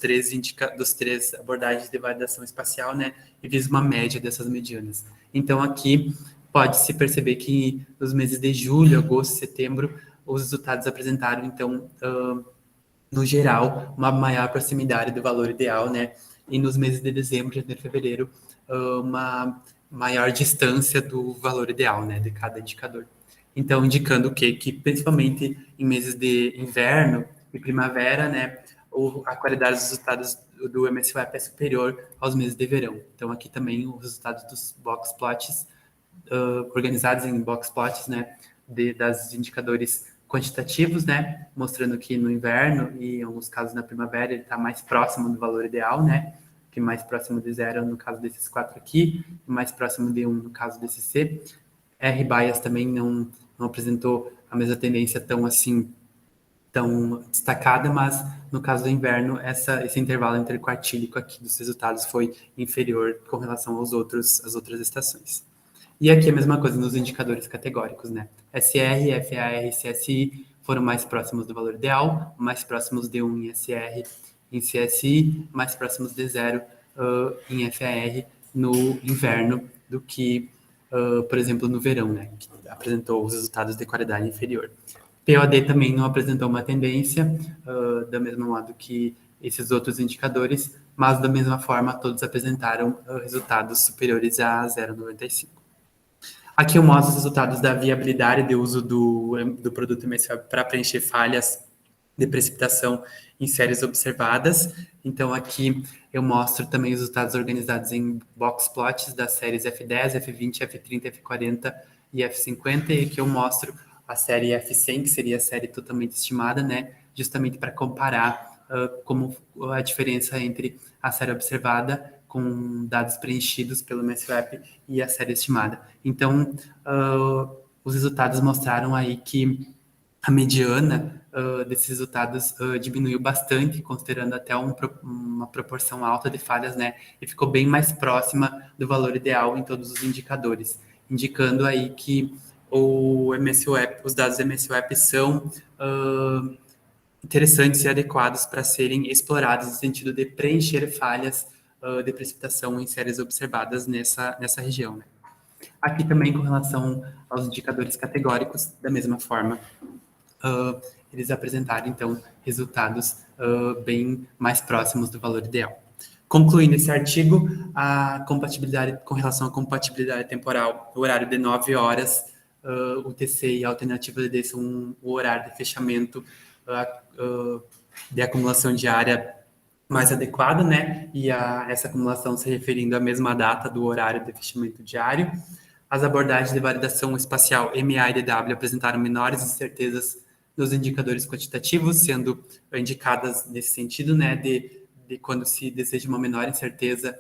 três abordagens de validação espacial, né, e fiz uma média dessas medianas. Então, aqui pode-se perceber que nos meses de julho, agosto, setembro, os resultados apresentaram, então, no geral, uma maior proximidade do valor ideal, né? E nos meses de dezembro, janeiro e fevereiro, uma maior distância do valor ideal, né, de cada indicador. Então, indicando o quê? Que principalmente em meses de inverno e primavera, né, a qualidade dos resultados do MSWAP é superior aos meses de verão. Então, aqui também os resultados dos box plots organizados em box plots, né, das indicadores quantitativos, né, mostrando que no inverno e em alguns casos na primavera ele está mais próximo do valor ideal, né, que mais próximo de zero no caso desses quatro aqui, e mais próximo de 1 no caso desse C. R-bias também não apresentou a mesma tendência tão destacada, mas no caso do inverno, esse intervalo interquartílico aqui dos resultados foi inferior com relação às outras estações. E aqui a mesma coisa nos indicadores categóricos, né? SR, FAR e CSI foram mais próximos do valor ideal, mais próximos de 1 em SR, em CSI, mais próximos de 0 em FAR no inverno do que, por exemplo, no verão, né? Que apresentou os resultados de qualidade inferior. POD também não apresentou uma tendência, da mesma modo que esses outros indicadores, mas da mesma forma todos apresentaram resultados superiores a 0,95. Aqui eu mostro os resultados da viabilidade de uso do produto MSWAP para preencher falhas de precipitação em séries observadas. Então, aqui eu mostro também os resultados organizados em box plots das séries F10, F20, F30, F40 e F50, e aqui eu mostro a série F100, que seria a série totalmente estimada, né? Justamente para comparar como a diferença entre a série observada com dados preenchidos pelo MSWAP e a série estimada. Então, os resultados mostraram aí que a mediana desses resultados diminuiu bastante, considerando até uma proporção alta de falhas, né? E ficou bem mais próxima do valor ideal em todos os indicadores, indicando aí que os dados do MSWAP são interessantes e adequados para serem explorados no sentido de preencher falhas de precipitação em séries observadas nessa região, né? Aqui também com relação aos indicadores categóricos, da mesma forma, eles apresentaram, então, resultados bem mais próximos do valor ideal. Concluindo esse artigo, a compatibilidade, com relação à compatibilidade temporal, o horário de 9 horas, UTC e a alternativa de D são o horário de fechamento de acumulação diária mais adequado, né? E essa acumulação se referindo à mesma data do horário de fechamento diário. As abordagens de validação espacial MA e DW apresentaram menores incertezas nos indicadores quantitativos, sendo indicadas nesse sentido, né? De quando se deseja uma menor incerteza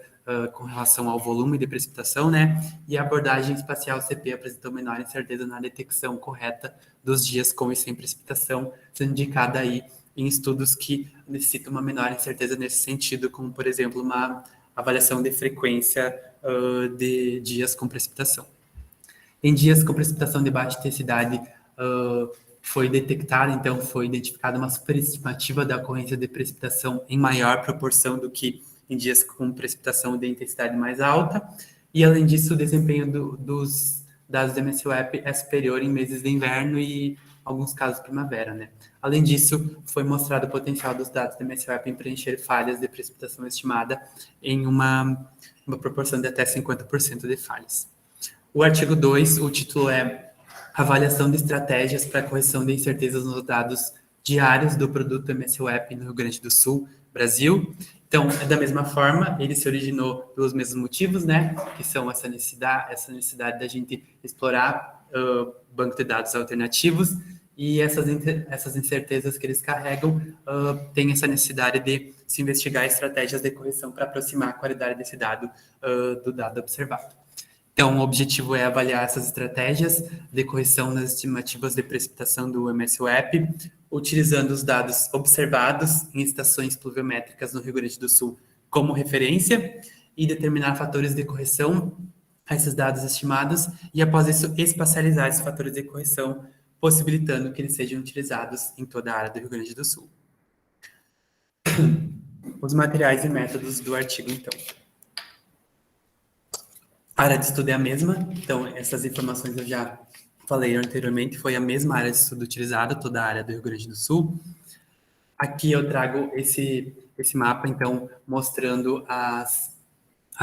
com relação ao volume de precipitação, né? E a abordagem espacial CP apresentou menor incerteza na detecção correta dos dias com e sem precipitação, sendo indicada aí em estudos que necessitam uma menor incerteza nesse sentido, como, por exemplo, uma avaliação de frequência de dias com precipitação. Em dias com precipitação de baixa intensidade, foi detectada, então foi identificada uma superestimativa da ocorrência de precipitação em maior proporção do que em dias com precipitação de intensidade mais alta, e além disso o desempenho dos dados do MSWAP é superior em meses de inverno e alguns casos primavera, né? Além disso, foi mostrado o potencial dos dados do MSWAP em preencher falhas de precipitação estimada em uma proporção de até 50% de falhas. O artigo 2, o título é Avaliação de estratégias para correção de incertezas nos dados diários do produto MSWAP no Rio Grande do Sul, Brasil. Então, da mesma forma, ele se originou pelos mesmos motivos, né? Que são essa necessidade da gente explorar banco de dados alternativos e essas incertezas que eles carregam têm essa necessidade de se investigar estratégias de correção para aproximar a qualidade desse dado do dado observado. Então, o objetivo é avaliar essas estratégias de correção nas estimativas de precipitação do MSWAP, utilizando os dados observados em estações pluviométricas no Rio Grande do Sul como referência e determinar fatores de correção a esses dados estimados e, após isso, espacializar esses fatores de correção, possibilitando que eles sejam utilizados em toda a área do Rio Grande do Sul. Os materiais e métodos do artigo, então. A área de estudo é a mesma, então essas informações eu já falei anteriormente, foi a mesma área de estudo utilizada, toda a área do Rio Grande do Sul. Aqui eu trago esse mapa, então, mostrando as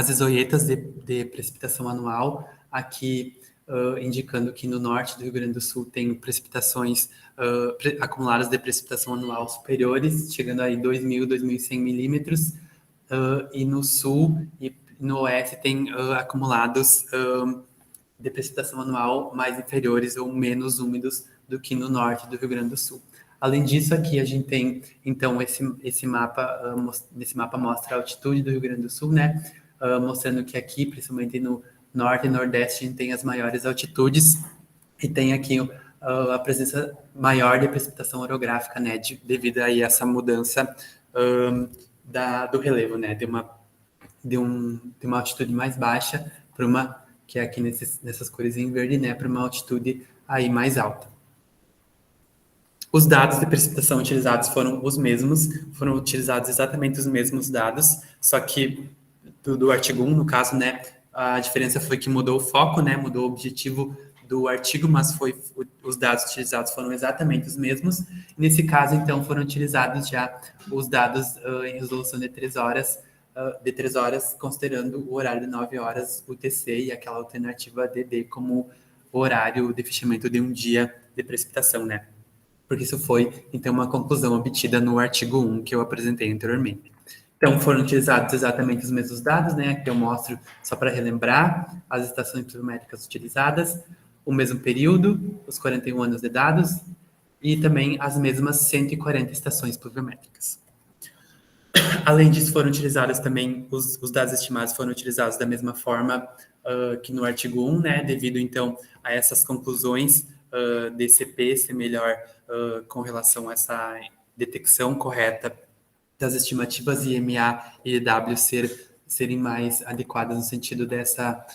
isoietas de precipitação anual, aqui indicando que no norte do Rio Grande do Sul tem precipitações acumuladas de precipitação anual superiores, chegando aí 2.000, 2.100 milímetros, e no sul e no oeste tem acumulados de precipitação anual mais inferiores ou menos úmidos do que no norte do Rio Grande do Sul. Além disso, aqui a gente tem, então, esse mapa mostra a altitude do Rio Grande do Sul, né? Mostrando que aqui, principalmente no norte e nordeste, a gente tem as maiores altitudes e tem aqui a presença maior de precipitação orográfica, né? Devido a essa mudança do relevo, né? De uma altitude mais baixa para uma, que é aqui nessas cores em verde, né? Para uma altitude aí mais alta. Os dados de precipitação utilizados foram os mesmos, foram utilizados exatamente os mesmos dados, só que do artigo 1, no caso, né, a diferença foi que mudou o foco, né, mudou o objetivo do artigo, mas os dados utilizados foram exatamente os mesmos. Nesse caso, então, foram utilizados já os dados em resolução de 3 horas, considerando o horário de 9 horas UTC e aquela alternativa DD como o horário de fechamento de um dia de precipitação, né? Porque isso foi, então, uma conclusão obtida no artigo 1 que eu apresentei anteriormente. Então, foram utilizados exatamente os mesmos dados, né? Aqui eu mostro, só para relembrar, as estações pluviométricas utilizadas, o mesmo período, os 41 anos de dados, e também as mesmas 140 estações pluviométricas. Além disso, foram utilizados também, os dados estimados foram utilizados da mesma forma que no artigo 1, né? Devido, então, a essas conclusões DCP ser melhor com relação a essa detecção correta das estimativas IMA e EW serem mais adequadas no sentido dessa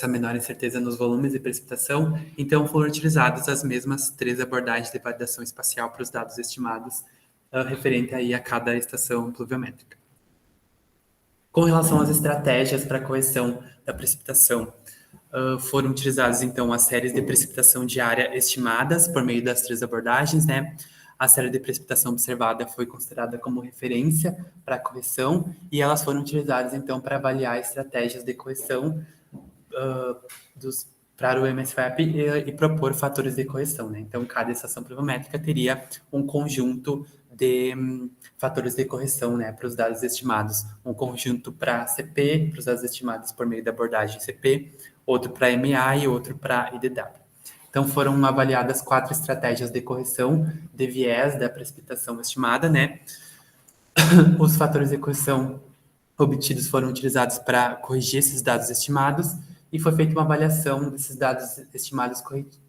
menor incerteza nos volumes de precipitação. Então, foram utilizadas as mesmas 3 abordagens de validação espacial para os dados estimados referente aí a cada estação pluviométrica. Com relação às estratégias para a correção da precipitação, foram utilizadas, então, as séries de precipitação diária estimadas por meio das 3 abordagens, né? A série de precipitação observada foi considerada como referência para a correção e elas foram utilizadas, então, para avaliar estratégias de correção para o MSWAP e propor fatores de correção, né? Então, cada estação pluviométrica teria um conjunto de fatores de correção, né, para os dados estimados. Um conjunto para CP, para os dados estimados por meio da abordagem CP, outro para MA e outro para IDW. Então, foram avaliadas 4 estratégias de correção de viés da precipitação estimada, né? Os fatores de correção obtidos foram utilizados para corrigir esses dados estimados e foi feita uma avaliação desses dados estimados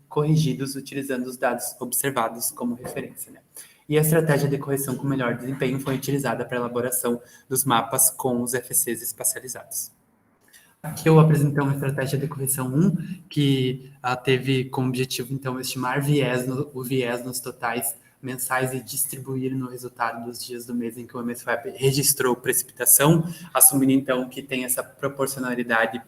corrigidos utilizando os dados observados como referência, né? E a estratégia de correção com melhor desempenho foi utilizada para a elaboração dos mapas com os FCs espacializados. Aqui eu apresentei uma estratégia de correção 1, que teve como objetivo, então, estimar o viés nos totais mensais e distribuir no resultado dos dias do mês em que o MSFAP registrou precipitação, assumindo, então, que tem essa proporcionalidade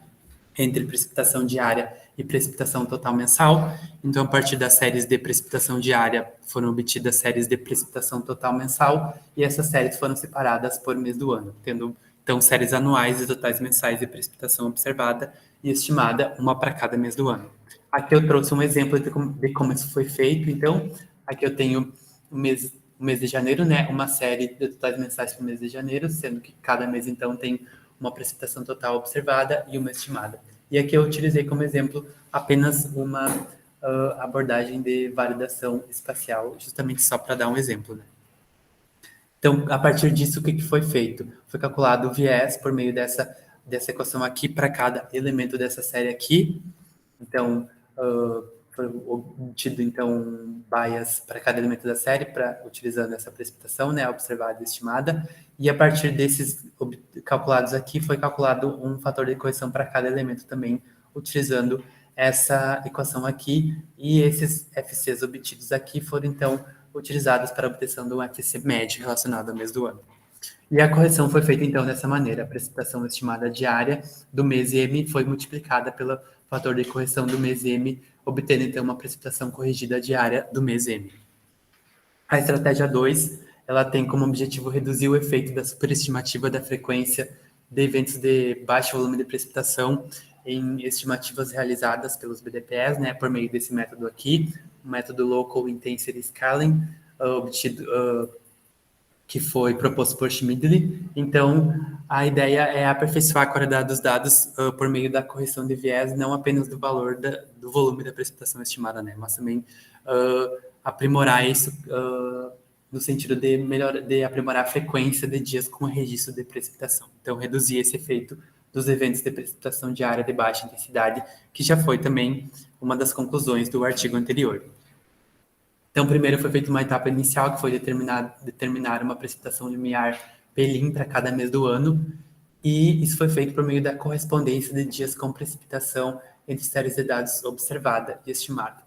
entre precipitação diária e precipitação total mensal. Então, a partir das séries de precipitação diária, foram obtidas séries de precipitação total mensal, e essas séries foram separadas por mês do ano, tendo, então, séries anuais e totais mensais de precipitação observada e estimada, uma para cada mês do ano. Aqui eu trouxe um exemplo de como isso foi feito. Então, aqui eu tenho o mês de janeiro, né, uma série de totais mensais para o mês de janeiro, sendo que cada mês, então, tem uma precipitação total observada e uma estimada. E aqui eu utilizei como exemplo apenas uma abordagem de validação espacial, justamente só para dar um exemplo, né? Então, a partir disso, o que foi feito? Foi calculado o viés por meio dessa equação aqui para cada elemento dessa série aqui. Então, foi obtido, então, bias para cada elemento da série, utilizando essa precipitação, né, observada e estimada. E a partir desses calculados aqui, foi calculado um fator de correção para cada elemento também, utilizando essa equação aqui. E esses FCs obtidos aqui foram, então, utilizados para a obtenção do FC médio relacionado ao mês do ano. E a correção foi feita, então, dessa maneira. A precipitação estimada diária do mês M foi multiplicada pelo fator de correção do mês M, obtendo, então, uma precipitação corrigida diária do mês M. A estratégia 2, ela tem como objetivo reduzir o efeito da superestimativa da frequência de eventos de baixo volume de precipitação em estimativas realizadas pelos BDPs, né, por meio desse método aqui, o método Local Intensity Scaling, que foi proposto por Schmidli. Então, a ideia é aperfeiçoar a qualidade dos dados por meio da correção de viés, não apenas do valor do volume da precipitação estimada, né, mas também aprimorar isso no sentido de aprimorar a frequência de dias com registro de precipitação. Então, reduzir esse efeito dos eventos de precipitação diária de baixa intensidade, que já foi também uma das conclusões do artigo anterior. Então, primeiro foi feita uma etapa inicial, que foi determinar uma precipitação limiar Pelin para cada mês do ano, e isso foi feito por meio da correspondência de dias com precipitação entre séries de dados observada e estimada.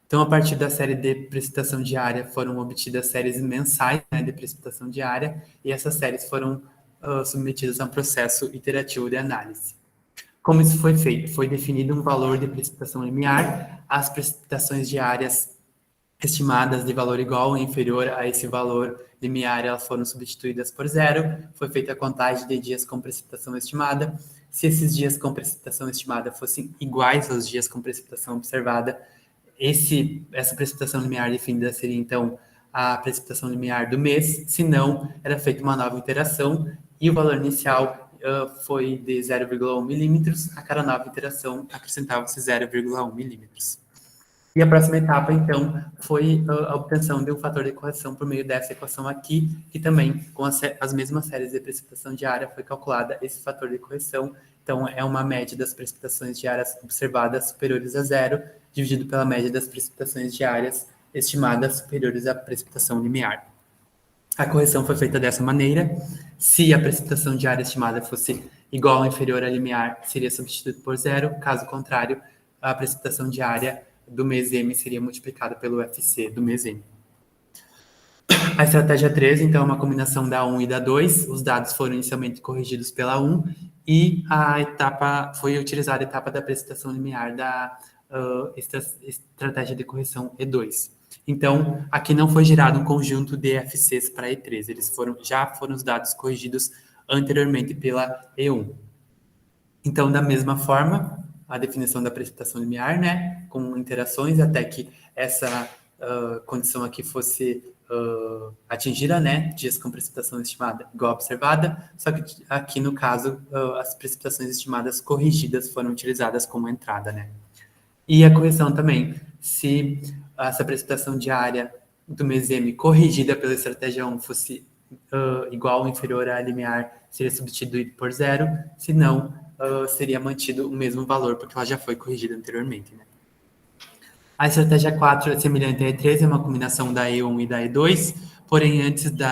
Então, a partir da série de precipitação diária, foram obtidas séries mensais, né, de precipitação diária, e essas séries foram submetidas a um processo iterativo de análise. Como isso foi feito? Foi definido um valor de precipitação limiar, as precipitações diárias estimadas de valor igual ou inferior a esse valor limiar, elas foram substituídas por zero, foi feita a contagem de dias com precipitação estimada. Se esses dias com precipitação estimada fossem iguais aos dias com precipitação observada, essa precipitação limiar definida seria, então, a precipitação limiar do mês. Se não, era feita uma nova iteração e o valor inicial foi de 0,1 milímetros. A cada nova iteração acrescentava-se 0,1 milímetros. E a próxima etapa, então, foi a obtenção de um fator de correção por meio dessa equação aqui, que também, com as mesmas séries de precipitação diária, foi calculada esse fator de correção. Então, é uma média das precipitações diárias observadas superiores a zero, dividido pela média das precipitações diárias estimadas superiores à precipitação limiar. A correção foi feita dessa maneira. Se a precipitação diária estimada fosse igual ou inferior à limiar, seria substituído por zero. Caso contrário, a precipitação diária do mês M seria multiplicada pelo FC do mês M. A estratégia 3, então, é uma combinação da 1 e da 2. Os dados foram inicialmente corrigidos pela 1 e foi utilizada a etapa da precipitação limiar da estratégia de correção E2. Então, aqui não foi gerado um conjunto de FCs para E3, eles já foram os dados corrigidos anteriormente pela E1. Então, da mesma forma, a definição da precipitação limiar, né, com interações até que essa condição aqui fosse atingida, né, dias com precipitação estimada igual observada, só que aqui no caso as precipitações estimadas corrigidas foram utilizadas como entrada, né. E a correção também, se essa precipitação diária do mês M corrigida pela estratégia 1 fosse igual ou inferior à limiar, seria substituído por zero, se não, seria mantido o mesmo valor, porque ela já foi corrigida anteriormente, né? A estratégia 4 é semelhante à E3, é uma combinação da E1 e da E2, porém, antes do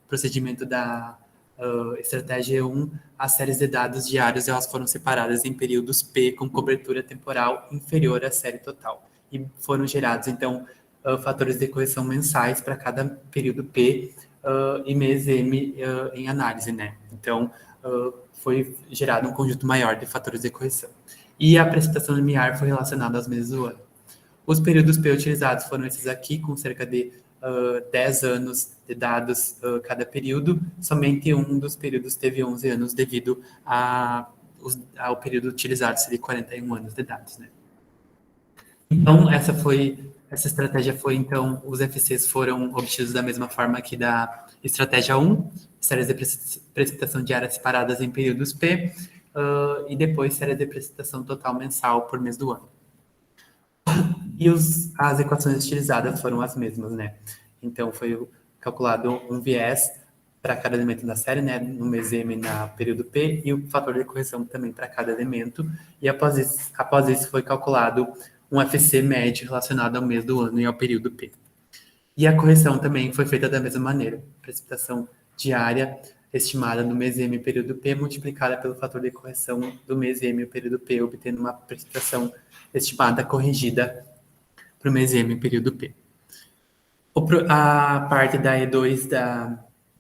procedimento da estratégia 1, as séries de dados diários elas foram separadas em períodos P com cobertura temporal inferior à série total. E foram gerados, então, fatores de correção mensais para cada período P e mês M em análise, né? Então, foi gerado um conjunto maior de fatores de correção. E a precipitação limiar foi relacionada aos meses do ano. Os períodos P utilizados foram esses aqui, com cerca de 10 anos de dados cada período. Somente um dos períodos teve 11 anos devido ao período utilizado ser de 41 anos de dados, né? Então, essa estratégia foi, então, os FCs foram obtidos da mesma forma que da estratégia 1, séries de precipitação diária separadas em períodos P, e depois séries de precipitação total mensal por mês do ano. E as equações utilizadas foram as mesmas, né? Então, foi calculado um viés para cada elemento da série, né? No mês M na período P, e o fator de correção também para cada elemento. E após isso foi calculado um FC médio relacionado ao mês do ano e ao período P. E a correção também foi feita da mesma maneira. Precipitação diária estimada no mês M período P multiplicada pelo fator de correção do mês M período P, obtendo uma precipitação estimada corrigida para o mês M período P. A parte da E2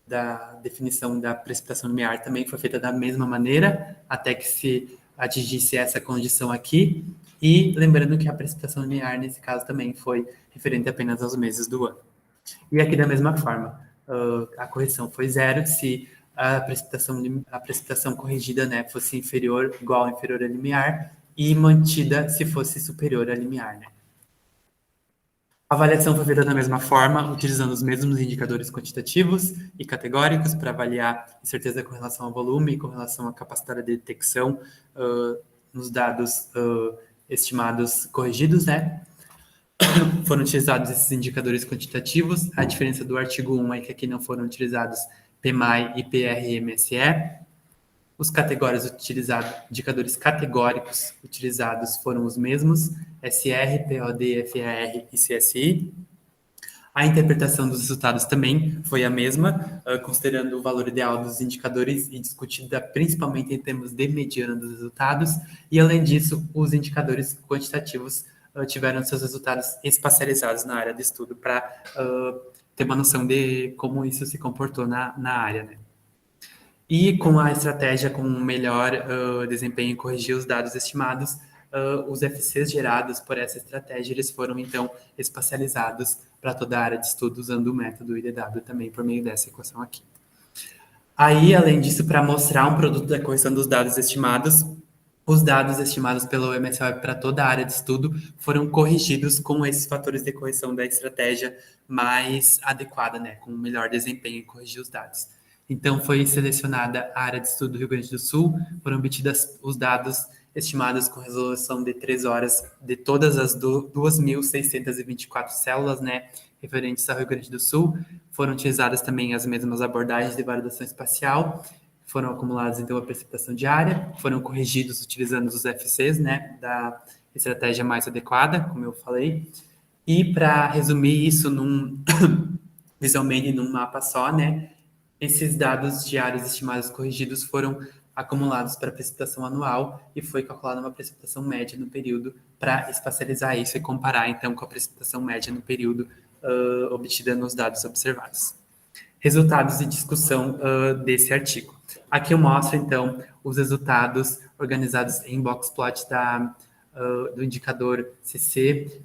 da definição da precipitação limiar também foi feita da mesma maneira, até que se atingisse essa condição aqui. E lembrando que a precipitação limiar, nesse caso, também foi referente apenas aos meses do ano. E aqui da mesma forma, a correção foi zero se a precipitação corrigida, né, fosse igual ou inferior a limiar, e mantida se fosse superior a limiar, né. A avaliação foi feita da mesma forma, utilizando os mesmos indicadores quantitativos e categóricos para avaliar incerteza com relação ao volume e com relação à capacidade de detecção nos dados estimados corrigidos, né? Foram utilizados esses indicadores quantitativos. A diferença do artigo 1 é que aqui não foram utilizados PMAE e PRMSE. Os indicadores categóricos utilizados foram os mesmos, SR, POD, FAR e CSI. A interpretação dos resultados também foi a mesma, considerando o valor ideal dos indicadores e discutida principalmente em termos de mediana dos resultados. E, além disso, os indicadores quantitativos tiveram seus resultados espacializados na área de estudo para ter uma noção de como isso se comportou na área, né? E com a estratégia com melhor desempenho em corrigir os dados estimados, os FCs gerados por essa estratégia, eles foram, então, espacializados para toda a área de estudo usando o método IDW também por meio dessa equação aqui. Aí, além disso, para mostrar um produto da correção dos dados estimados, os dados estimados pelo MSWeb para toda a área de estudo foram corrigidos com esses fatores de correção da estratégia mais adequada, né, com melhor desempenho em corrigir os dados. Então, foi selecionada a área de estudo do Rio Grande do Sul, foram obtidos os dados estimados com resolução de 3 horas de todas as 2.624 células, né, referentes ao Rio Grande do Sul. Foram utilizadas também as mesmas abordagens de validação espacial, foram acumuladas, então, a precipitação diária, foram corrigidos utilizando os FCs, né, da estratégia mais adequada, como eu falei. E, para resumir isso visualmente num mapa só, né, esses dados diários estimados corrigidos foram acumulados para a precipitação anual e foi calculada uma precipitação média no período para espacializar isso e comparar, então, com a precipitação média no período obtida nos dados observados. Resultados e discussão desse artigo. Aqui eu mostro, então, os resultados organizados em boxplot do indicador CC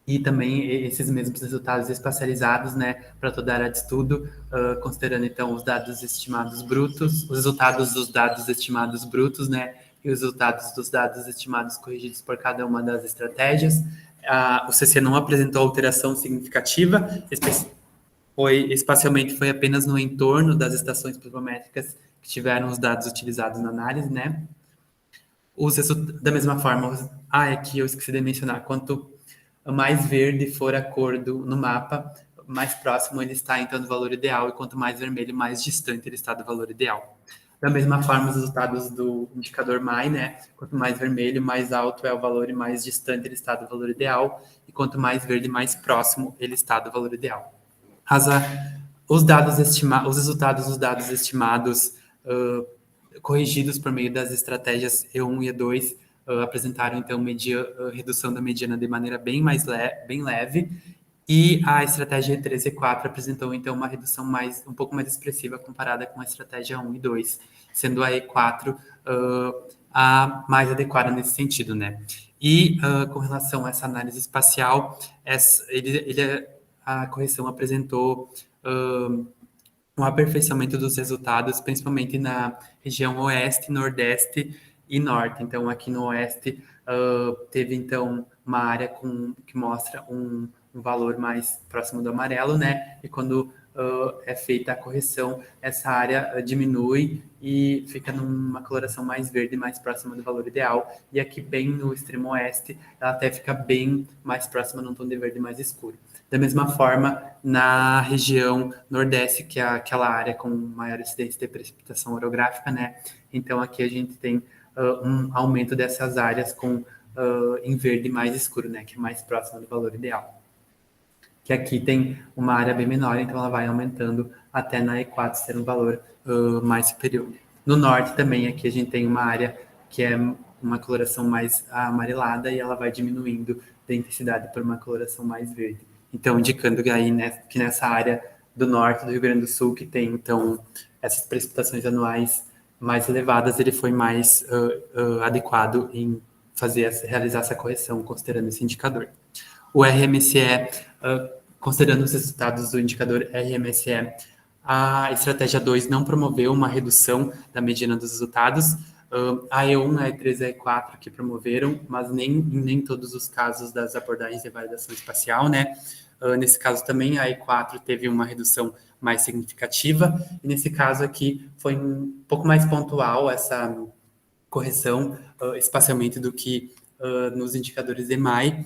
e também esses mesmos resultados espacializados, né, para toda a área de estudo, considerando, então, os dados estimados brutos, os resultados dos dados estimados brutos, né, e os resultados dos dados estimados corrigidos por cada uma das estratégias. O CC não apresentou alteração significativa, espacialmente foi apenas no entorno das estações pluviométricas que tiveram os dados utilizados na análise, né. Da mesma forma, aqui eu esqueci de mencionar, quanto mais verde for a cor no mapa, mais próximo ele está, então, do valor ideal, e quanto mais vermelho, mais distante ele está do valor ideal. Da mesma forma, os resultados do indicador MAI, né? Quanto mais vermelho, mais alto é o valor e mais distante ele está do valor ideal, e quanto mais verde, mais próximo ele está do valor ideal. Os resultados dos dados estimados corrigidos por meio das estratégias E1 e E2 apresentaram, então, redução da mediana de maneira bem leve, e a estratégia E3 e E4 apresentou, então, uma redução um pouco mais expressiva comparada com a estratégia 1 e 2, sendo a E4 a mais adequada nesse sentido, né? E com relação a essa análise espacial, a correção apresentou um aperfeiçoamento dos resultados, principalmente na região oeste, nordeste e norte. Então, aqui no oeste, teve, então, uma área que mostra um valor mais próximo do amarelo, né? E quando é feita a correção, essa área diminui e fica numa coloração mais verde, mais próxima do valor ideal. E aqui, bem no extremo oeste, ela até fica bem mais próxima, num tom de verde mais escuro. Da mesma forma, na região nordeste, que é aquela área com maior incidência de precipitação orográfica, né? Então, aqui a gente tem um aumento dessas áreas em verde mais escuro, né? Que é mais próximo do valor ideal. Que aqui tem uma área bem menor, então ela vai aumentando até na E4 ser um valor mais superior. No norte também, aqui a gente tem uma área que é uma coloração mais amarelada e ela vai diminuindo de intensidade por uma coloração mais verde. Então, indicando que aí, né, que nessa área do norte do Rio Grande do Sul, que tem, então, essas precipitações anuais mais elevadas, ele foi mais adequado em realizar essa correção, considerando esse indicador. O RMSE, considerando os resultados do indicador RMSE, a estratégia 2 não promoveu uma redução da mediana dos resultados. A E1, a E3 e a E4 que promoveram, mas em nem todos os casos das abordagens de validação espacial, né? Nesse caso também, a E4 teve uma redução mais significativa, e nesse caso aqui foi um pouco mais pontual essa correção espacialmente do que nos indicadores EMAI,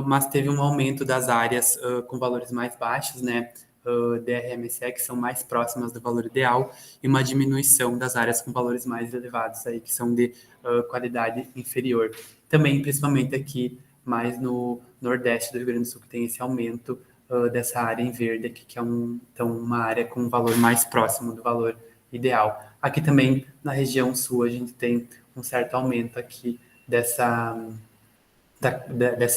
mas teve um aumento das áreas com valores mais baixos, né, DRMSE, que são mais próximas do valor ideal, e uma diminuição das áreas com valores mais elevados, aí, que são de qualidade inferior. Também, principalmente aqui, mais no nordeste do Rio Grande do Sul, que tem esse aumento dessa área em verde, aqui, que é então, uma área com um valor mais próximo do valor ideal. Aqui também, na região sul, a gente tem um certo aumento aqui dessa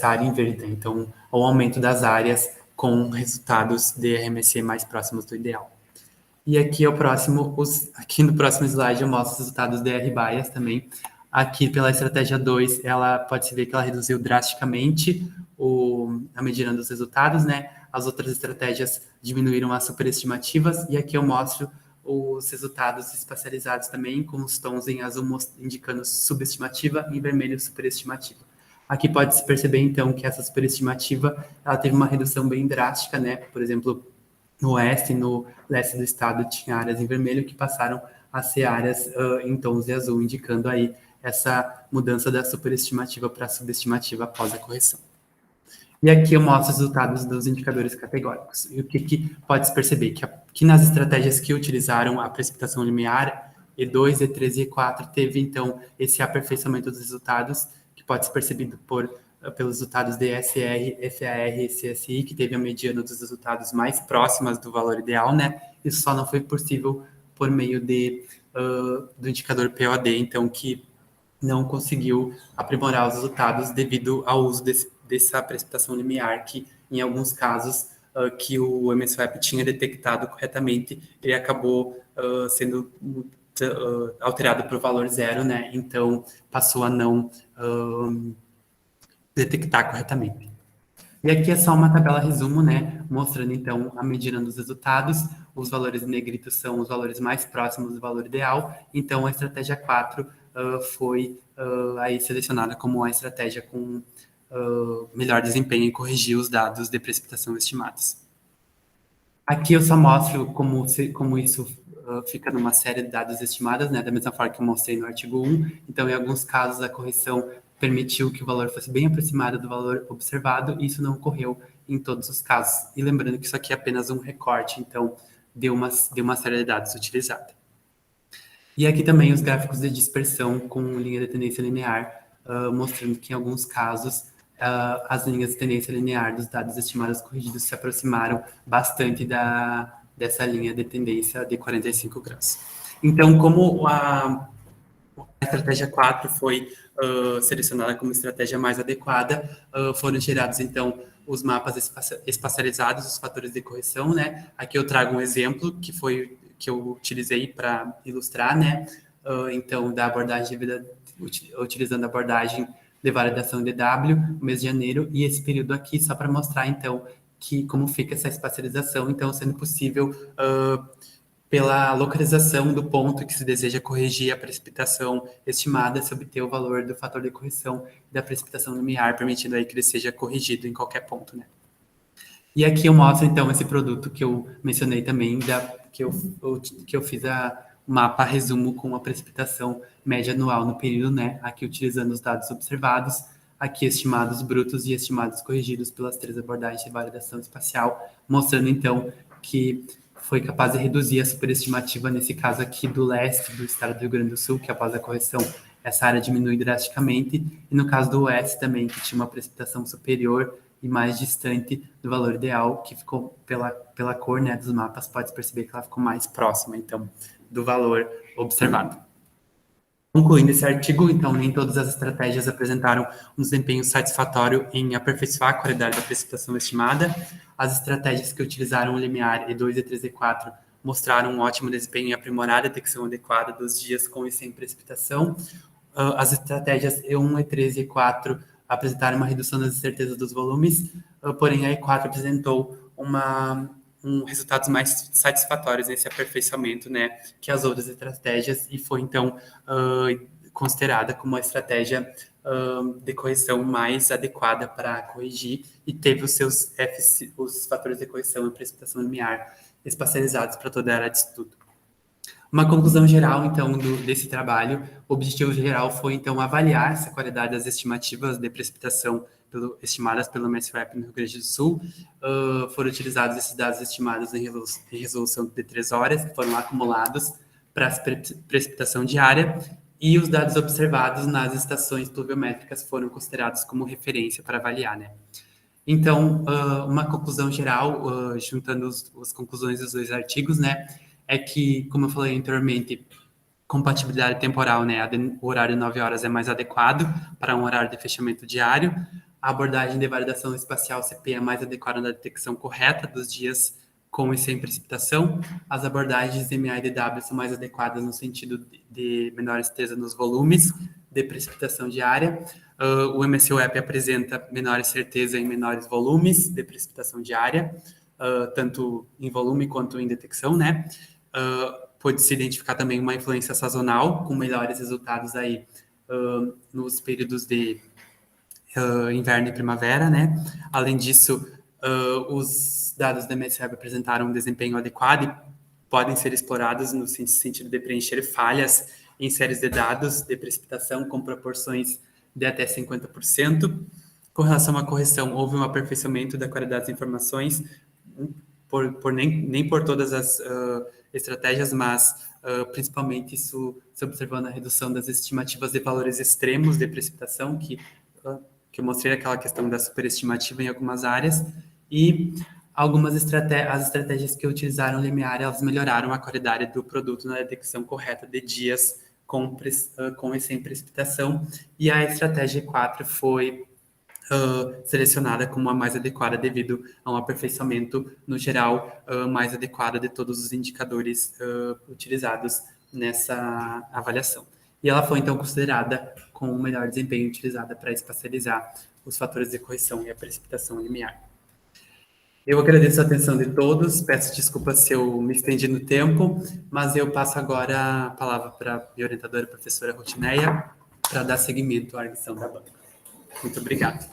área em verde. Então, o aumento das áreas com resultados de RMSE mais próximos do ideal. E aqui aqui no próximo slide eu mostro os resultados de R-bias também. Aqui pela estratégia 2, ela pode-se ver que ela reduziu drasticamente a medida dos resultados, né? As outras estratégias diminuíram as superestimativas, e aqui eu mostro os resultados espacializados também, com os tons em azul indicando subestimativa e em vermelho superestimativa. Aqui pode-se perceber, então, que essa superestimativa ela teve uma redução bem drástica, né? Por exemplo, no oeste e no leste do estado tinha áreas em vermelho que passaram a ser áreas em tons de azul, indicando aí essa mudança da superestimativa para subestimativa após a correção. E aqui eu mostro os resultados dos indicadores categóricos. E o que pode-se perceber? Que nas estratégias que utilizaram a precipitação limiar, E2, E3 e E4, teve, então, esse aperfeiçoamento dos resultados, que pode ser percebido pelos resultados de SR, FAR e CSI, que teve a mediana dos resultados mais próximas do valor ideal, né? Isso só não foi possível por meio do indicador POD, então, que não conseguiu aprimorar os resultados devido ao uso dessa precipitação limiar, que em alguns casos que o MSWAP tinha detectado corretamente, ele acabou sendo alterado para o valor zero, né? Então passou a não detectar corretamente. E aqui é só uma tabela resumo, né? Mostrando então a medida dos resultados. Os valores em negrito são os valores mais próximos do valor ideal. Então a estratégia 4 foi aí selecionada como a estratégia com melhor desempenho e corrigir os dados de precipitação estimados. Aqui eu só mostro como isso fica numa série de dados estimadas, né? Da mesma forma que eu mostrei no artigo 1. Então, em alguns casos, a correção permitiu que o valor fosse bem aproximado do valor observado, e isso não ocorreu em todos os casos. E lembrando que isso aqui é apenas um recorte, então deu uma série de dados utilizada. E aqui também os gráficos de dispersão com linha de tendência linear, mostrando que em alguns casos as linhas de tendência linear dos dados estimados corrigidos se aproximaram bastante dessa linha de tendência de 45 graus. Então, como a estratégia 4 foi selecionada como estratégia mais adequada, foram gerados, então, os mapas espacializados, os fatores de correção, né? Aqui eu trago um exemplo que eu utilizei para ilustrar, né? Então, da abordagem de vida, utilizando a abordagem de validação DW, no mês de janeiro, e esse período aqui só para mostrar, então, que como fica essa espacialização, então, sendo possível pela localização do ponto que se deseja corrigir a precipitação estimada, se obter o valor do fator de correção da precipitação limiar, permitindo aí que ele seja corrigido em qualquer ponto, né? E aqui eu mostro, então, esse produto que eu mencionei também, que eu fiz o mapa resumo com a precipitação média anual no período, né? Aqui utilizando os dados observados, aqui estimados brutos e estimados corrigidos pelas 3 abordagens de validação espacial, mostrando, então, que foi capaz de reduzir a superestimativa, nesse caso aqui do leste do estado do Rio Grande do Sul, que após a correção essa área diminui drasticamente, e no caso do oeste também, que tinha uma precipitação superior e mais distante do valor ideal, que ficou pela cor, né, dos mapas, pode perceber que ela ficou mais próxima, então, do valor observado. Concluindo esse artigo, então, nem todas as estratégias apresentaram um desempenho satisfatório em aperfeiçoar a qualidade da precipitação estimada. As estratégias que utilizaram o limiar E2, E3 e E4 mostraram um ótimo desempenho em aprimorar a detecção adequada dos dias com e sem precipitação. As estratégias E1, E3 e E4 apresentaram uma redução das incertezas dos volumes, porém a E4 apresentou resultados mais satisfatórios nesse aperfeiçoamento, né, que as outras estratégias, e foi, então, considerada como a estratégia de correção mais adequada para corrigir, e teve os fatores de correção e precipitação limiar espacializados para toda a área de estudo. Uma conclusão geral, então, desse trabalho, o objetivo geral foi, então, avaliar essa qualidade das estimativas de precipitação estimadas pelo MSRAP no Rio Grande do Sul. Foram utilizados esses dados estimados em resolução de 3 horas, que foram acumulados para a precipitação diária, e os dados observados nas estações pluviométricas foram considerados como referência para avaliar, né? Então, uma conclusão geral, juntando as conclusões dos 2 artigos, né, é que, como eu falei anteriormente, compatibilidade temporal, né, o horário de 9 horas é mais adequado para um horário de fechamento diário. A abordagem de validação espacial CP é mais adequada na detecção correta dos dias com e sem precipitação. As abordagens MA e DW são mais adequadas no sentido de menor certeza nos volumes de precipitação diária. O MSWAP apresenta menor certeza em menores volumes de precipitação diária, tanto em volume quanto em detecção, né? Pode-se identificar também uma influência sazonal, com melhores resultados aí nos períodos de inverno e primavera, né? Além disso, os dados da MSWAP apresentaram um desempenho adequado e podem ser explorados no sentido de preencher falhas em séries de dados de precipitação com proporções de até 50%. Com relação à correção, houve um aperfeiçoamento da qualidade das informações, nem por todas as estratégias, mas principalmente isso se observando a redução das estimativas de valores extremos de precipitação, que eu mostrei aquela questão da superestimativa em algumas áreas, e as estratégias que utilizaram o limiar, elas melhoraram a qualidade do produto na detecção correta de dias com e sem precipitação, e a estratégia 4 foi selecionada como a mais adequada devido a um aperfeiçoamento, no geral, mais adequado de todos os indicadores utilizados nessa avaliação. E ela foi, então, considerada com o melhor desempenho utilizada para espacializar os fatores de correção e a precipitação limiar. Eu agradeço a atenção de todos, peço desculpas se eu me estendi no tempo, mas eu passo agora a palavra para a minha orientadora, a professora Rutineia, para dar seguimento à arguição da banca. Muito obrigado.